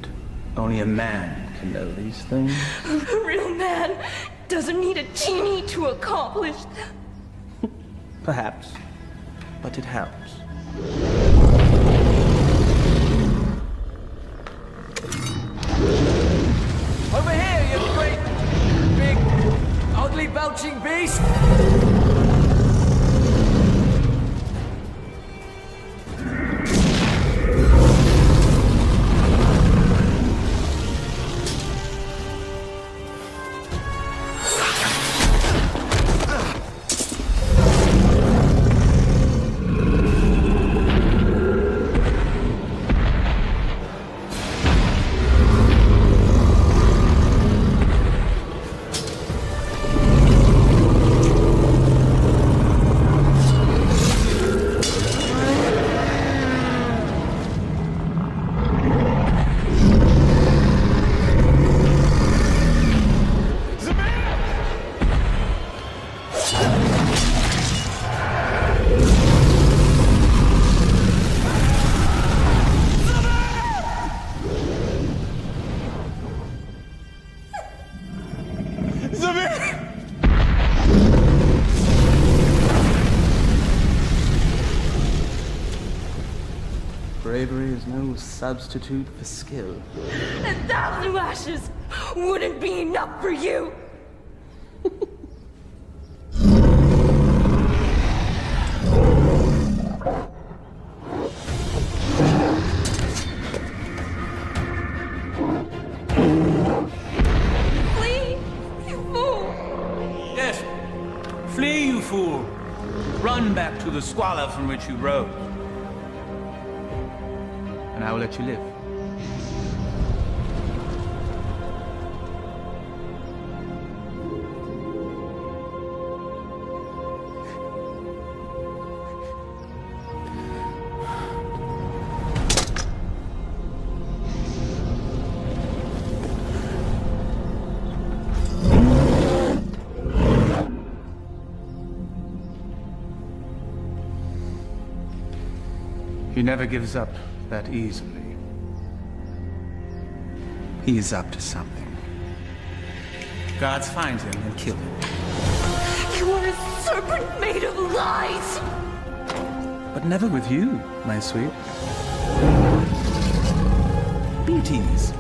Only a man can know these things. A real man doesn't need a genie to accomplish them. Perhaps, but it helps. Over here, you great, big, ugly, belching beast! Bravery is no substitute for skill. 1,000 lashes wouldn't be enough for you. Flee, you fool! Yes, flee, you fool. Run back to the squalor from which you rose. And I will let you live. He never gives up that easily. He is up to something. Guards find him and kill him. You are a serpent made of lies! But never with you, my sweet. Be at ease.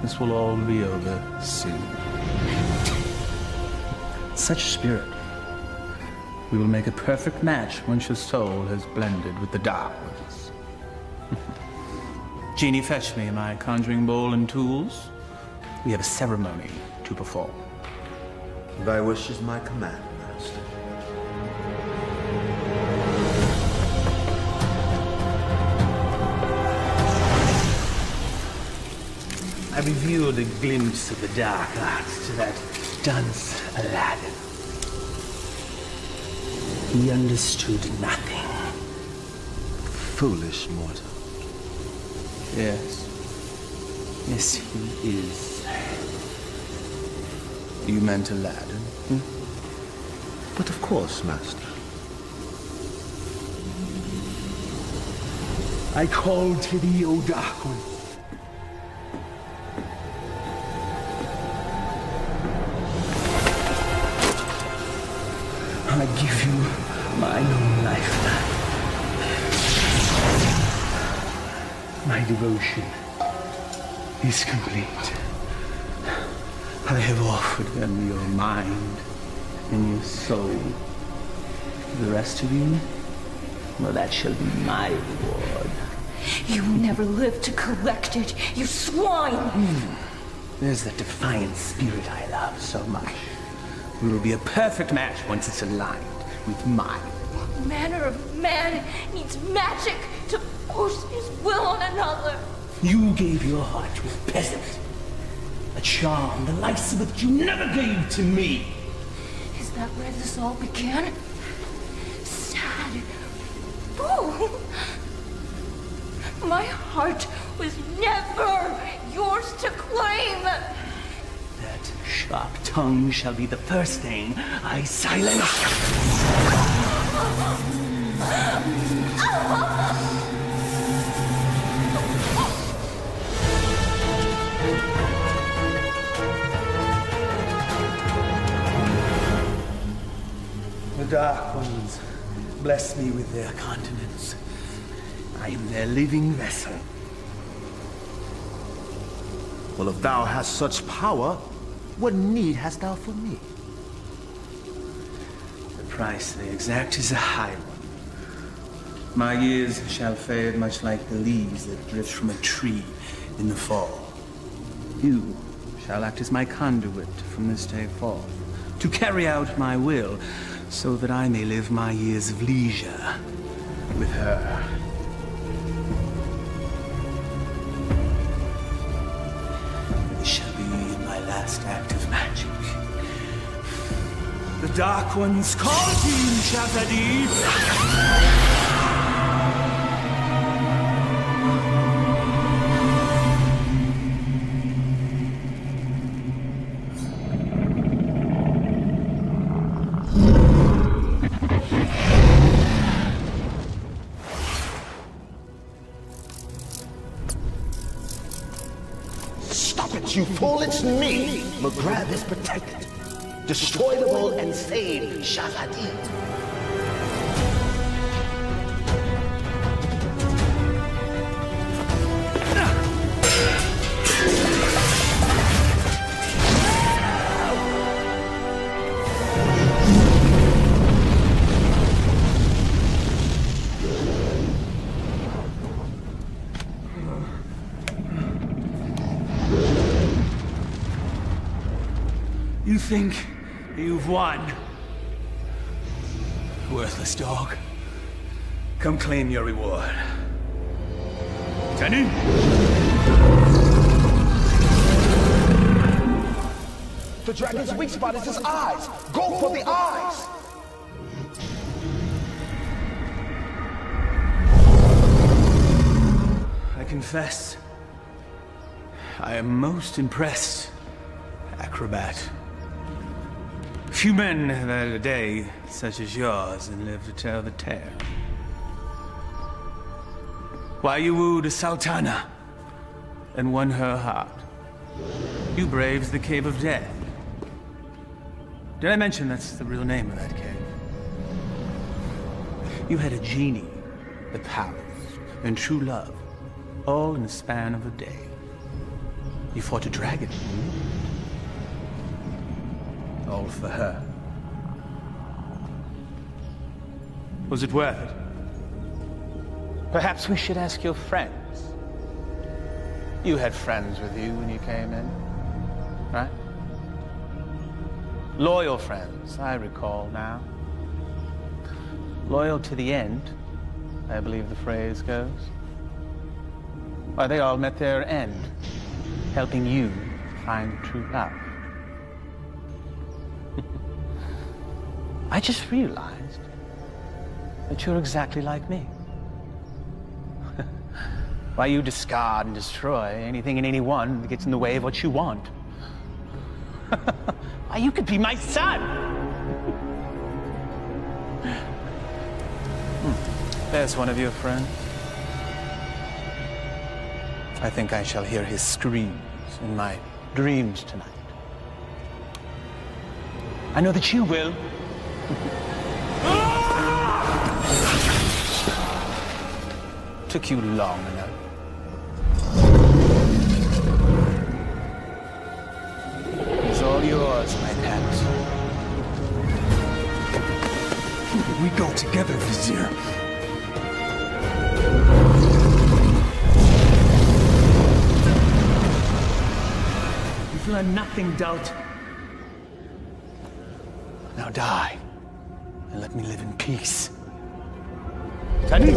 This will all be over soon. Such spirit. We will make a perfect match once your soul has blended with the dark ones. Genie, fetch me my conjuring bowl and tools. We have a ceremony to perform. Thy wish is my command, master. I revealed a glimpse of the dark arts to that dunce Aladdin. He understood nothing. Foolish mortal. Yes. Yes, he is. You meant Aladdin? But of course, Master. I call to thee, O Dark One. I give you my own lifeline. My devotion is complete. I have offered them your mind and your soul. The rest of you, well, that shall be my reward. You never lived to collect it, you swine! There's that defiant spirit I love so much. We will be a perfect match once it's aligned with mine. What manner of man needs magic to force his will on another? You gave your heart to a peasant. A charm the likes of which you never gave to me. Is that where this all began? Sad fool! My heart was never yours to claim! That sharp tongue shall be the first thing I silence. The Dark Ones bless me with their continence. I am their living vessel. Well, if thou hast such power, what need hast thou for me? The price they exact is a high one. My years shall fade much like the leaves that drift from a tree in the fall. You shall act as my conduit from this day forth, to carry out my will, so that I may live my years of leisure with her. This shall be my last act of magic. The Dark Ones call to you, Shazadi! You fool, it's me! McGrath is protected. Destroy the world and save Shazadi. You think you've won? Worthless dog. Come claim your reward. Tenny? The dragon's weak spot is his eyes. Go for the eyes. I confess, I am most impressed, acrobat. Few men have had a day such as yours and live to tell the tale. Why you wooed a sultana and won her heart. You braved the Cave of Death. Did I mention that's the real name of that cave? You had a genie, the powers, and true love, all in the span of a day. You fought a dragon. All for her. Was it worth it? Perhaps we should ask your friends. You had friends with you when you came in, right? Loyal friends, I recall now. Loyal to the end, I believe the phrase goes. Why, they all met their end, helping you find true love. I just realized that you're exactly like me. Why you discard and destroy anything and anyone that gets in the way of what you want? Why, you could be my son! There's one of your friends. I think I shall hear his screams in my dreams tonight. I know that you will. Took you long enough. It's all yours, my pet. We go together, Vizier. You've learned nothing, doubt. Now die, and let me live in peace. Tani!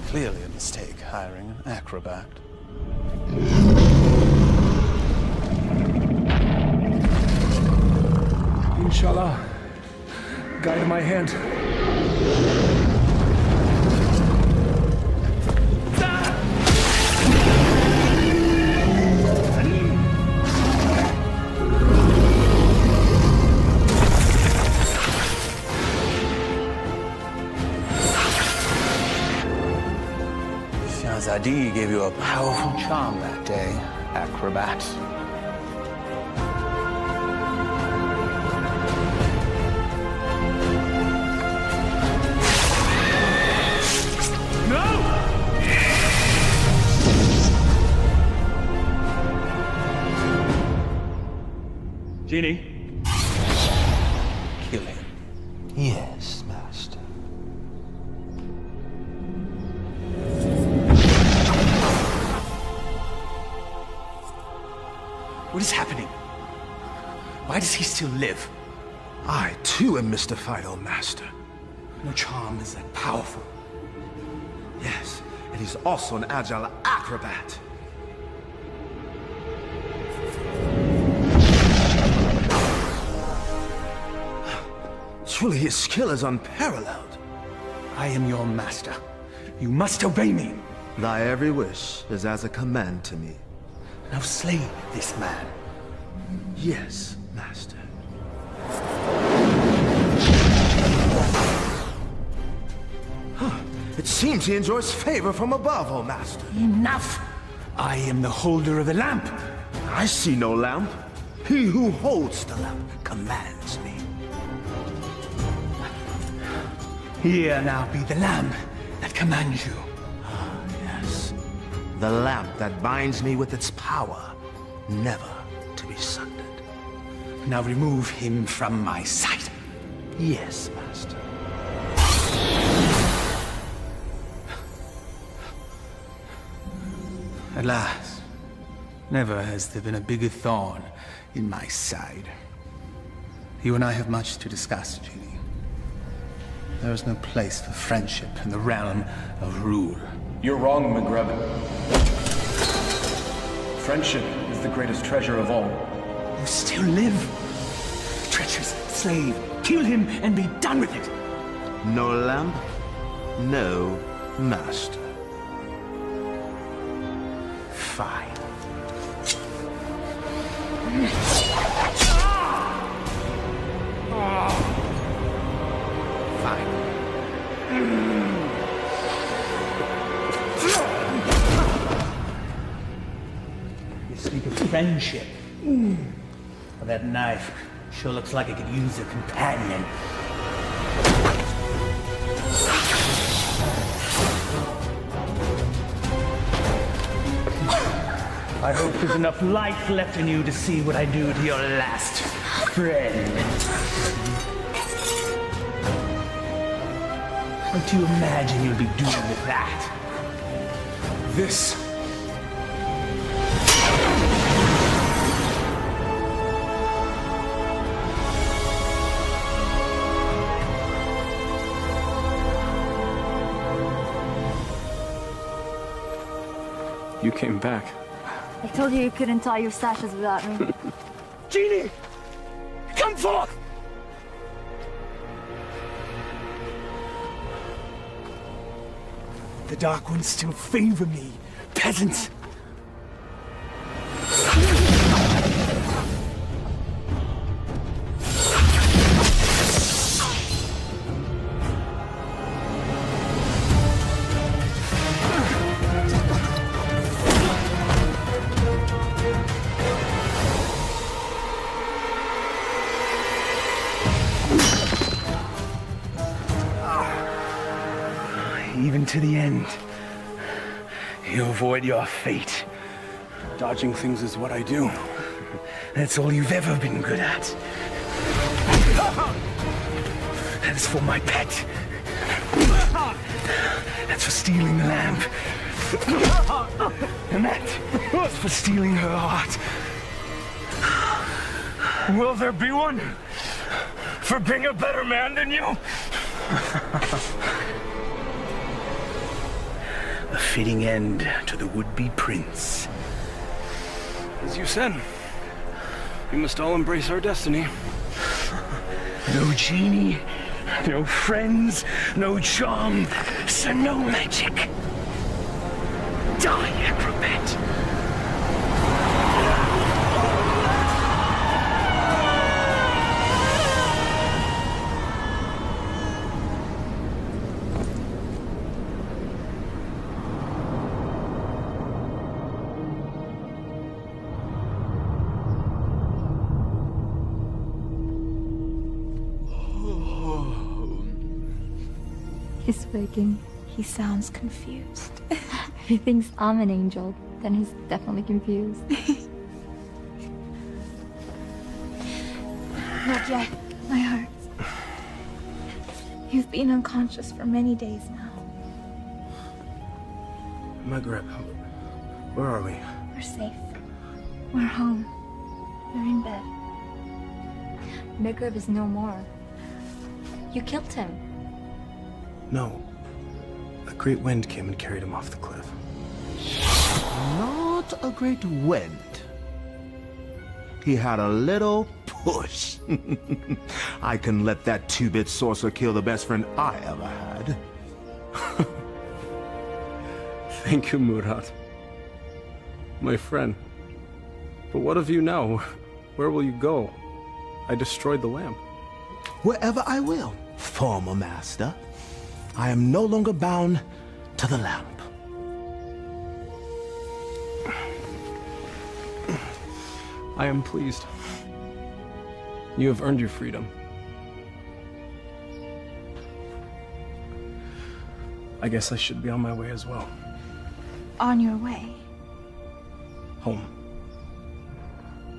Clearly a mistake hiring an acrobat. Inshallah, guide my hand. Shahzadi gave you a powerful charm that day, acrobat. Genie? Kill him. Yes, Master. What is happening? Why does he still live? I, too, am mystified, O Master. No charm is that powerful. Yes, and he's also an agile acrobat. Truly, his skill is unparalleled. I am your master. You must obey me. Thy every wish is as a command to me. Now slay this man. Yes, Master. It seems he enjoys favor from above, O Master. Enough! I am the holder of the lamp. I see no lamp. He who holds the lamp commands me. Here now be the lamp that commands you. Ah, yes. The lamp that binds me with its power, never to be sundered. Now remove him from my sight. Yes, Master. At last. Never has there been a bigger thorn in my side. You and I have much to discuss, Genie. There is no place for friendship in the realm of rule. You're wrong, McGreb. Friendship is the greatest treasure of all. You still live. Treacherous slave. Kill him and be done with it. No lamp, no master. Fine. Fine. You speak of friendship. Well, that knife sure looks like it could use a companion. I hope there's enough life left in you to see what I do to your last friend. What do you imagine you'll be doing with that? This. You came back. I told you couldn't tie your sashes without me. Genie! Come forth! The Dark Ones still favor me, peasants. Even to the end, you avoid your fate. Dodging things is what I do. That's all you've ever been good at. That's for my pet. That's for stealing the lamp. And that's for stealing her heart. Will there be one for being a better man than you? A fitting end to the would-be prince. As you said, we must all embrace our destiny. No genie, no friends, no charm, so no magic. Die, acrobat! He's waking. He sounds confused. If he thinks I'm an angel, then he's definitely confused. Not yet, my heart. You've been unconscious for many days now. Maghreb, where are we? We're safe. We're home. We're in bed. Maghreb is no more. You killed him. No. A great wind came and carried him off the cliff. Not a great wind. He had a little push. I can let that two-bit sorcerer kill the best friend I ever had. Thank you, Murad. My friend. But what of you now? Where will you go? I destroyed the lamp. Wherever I will, former master. I am no longer bound to the lamp. I am pleased. You have earned your freedom. I guess I should be on my way as well. On your way? Home.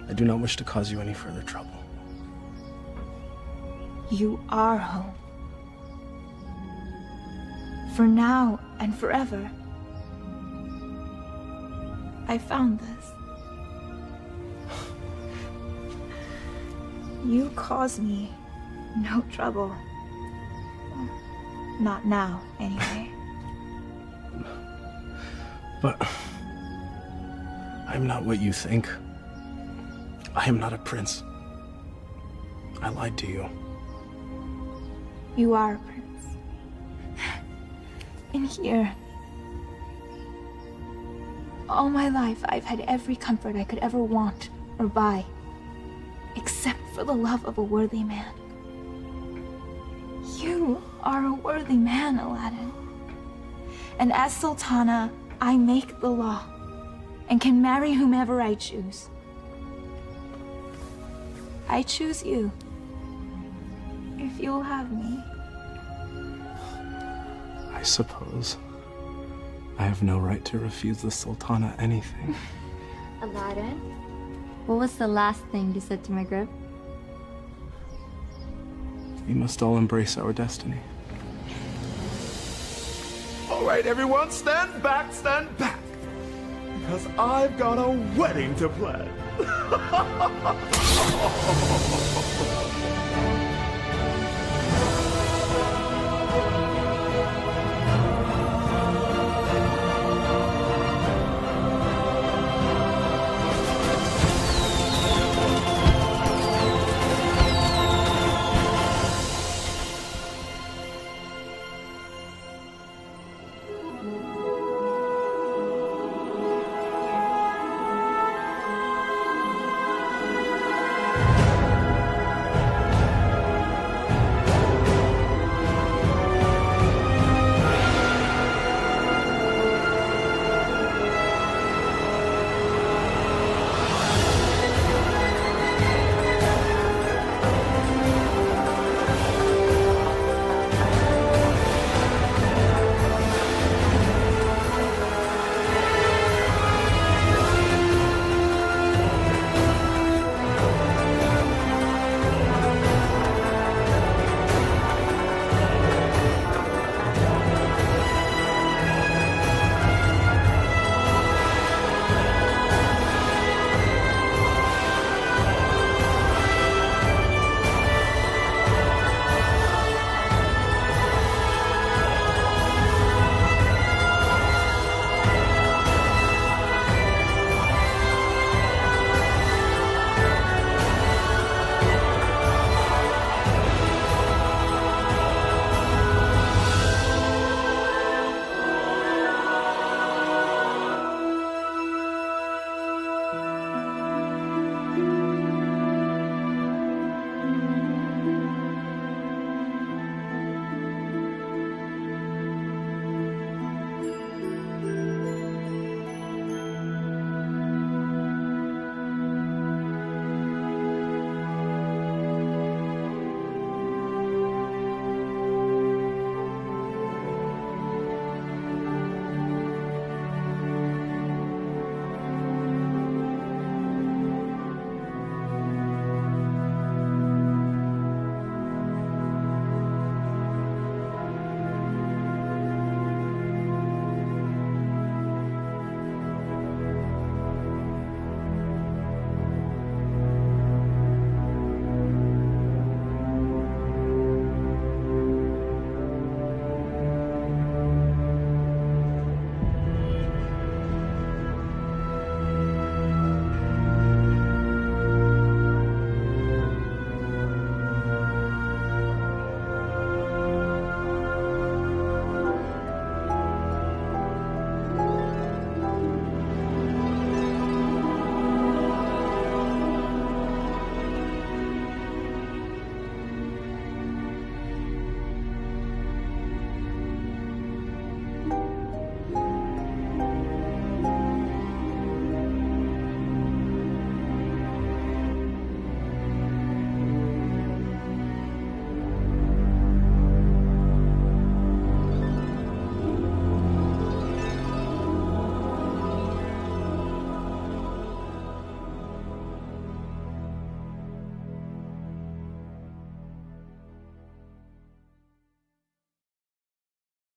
I do not wish to cause you any further trouble. You are home. For now and forever. I found this. You cause me no trouble. Not now, anyway. But I'm not what you think. I am not a prince. I lied to you. You are a prince. In here. All my life, I've had every comfort I could ever want or buy, except for the love of a worthy man. You are a worthy man, Aladdin. And as Sultana, I make the law and can marry whomever I choose. I choose you, if you'll have me. I suppose I have no right to refuse the Sultana anything. Aladdin, what was the last thing you said to Maghreb? We must all embrace our destiny. All right, everyone, stand back, because I've got a wedding to plan.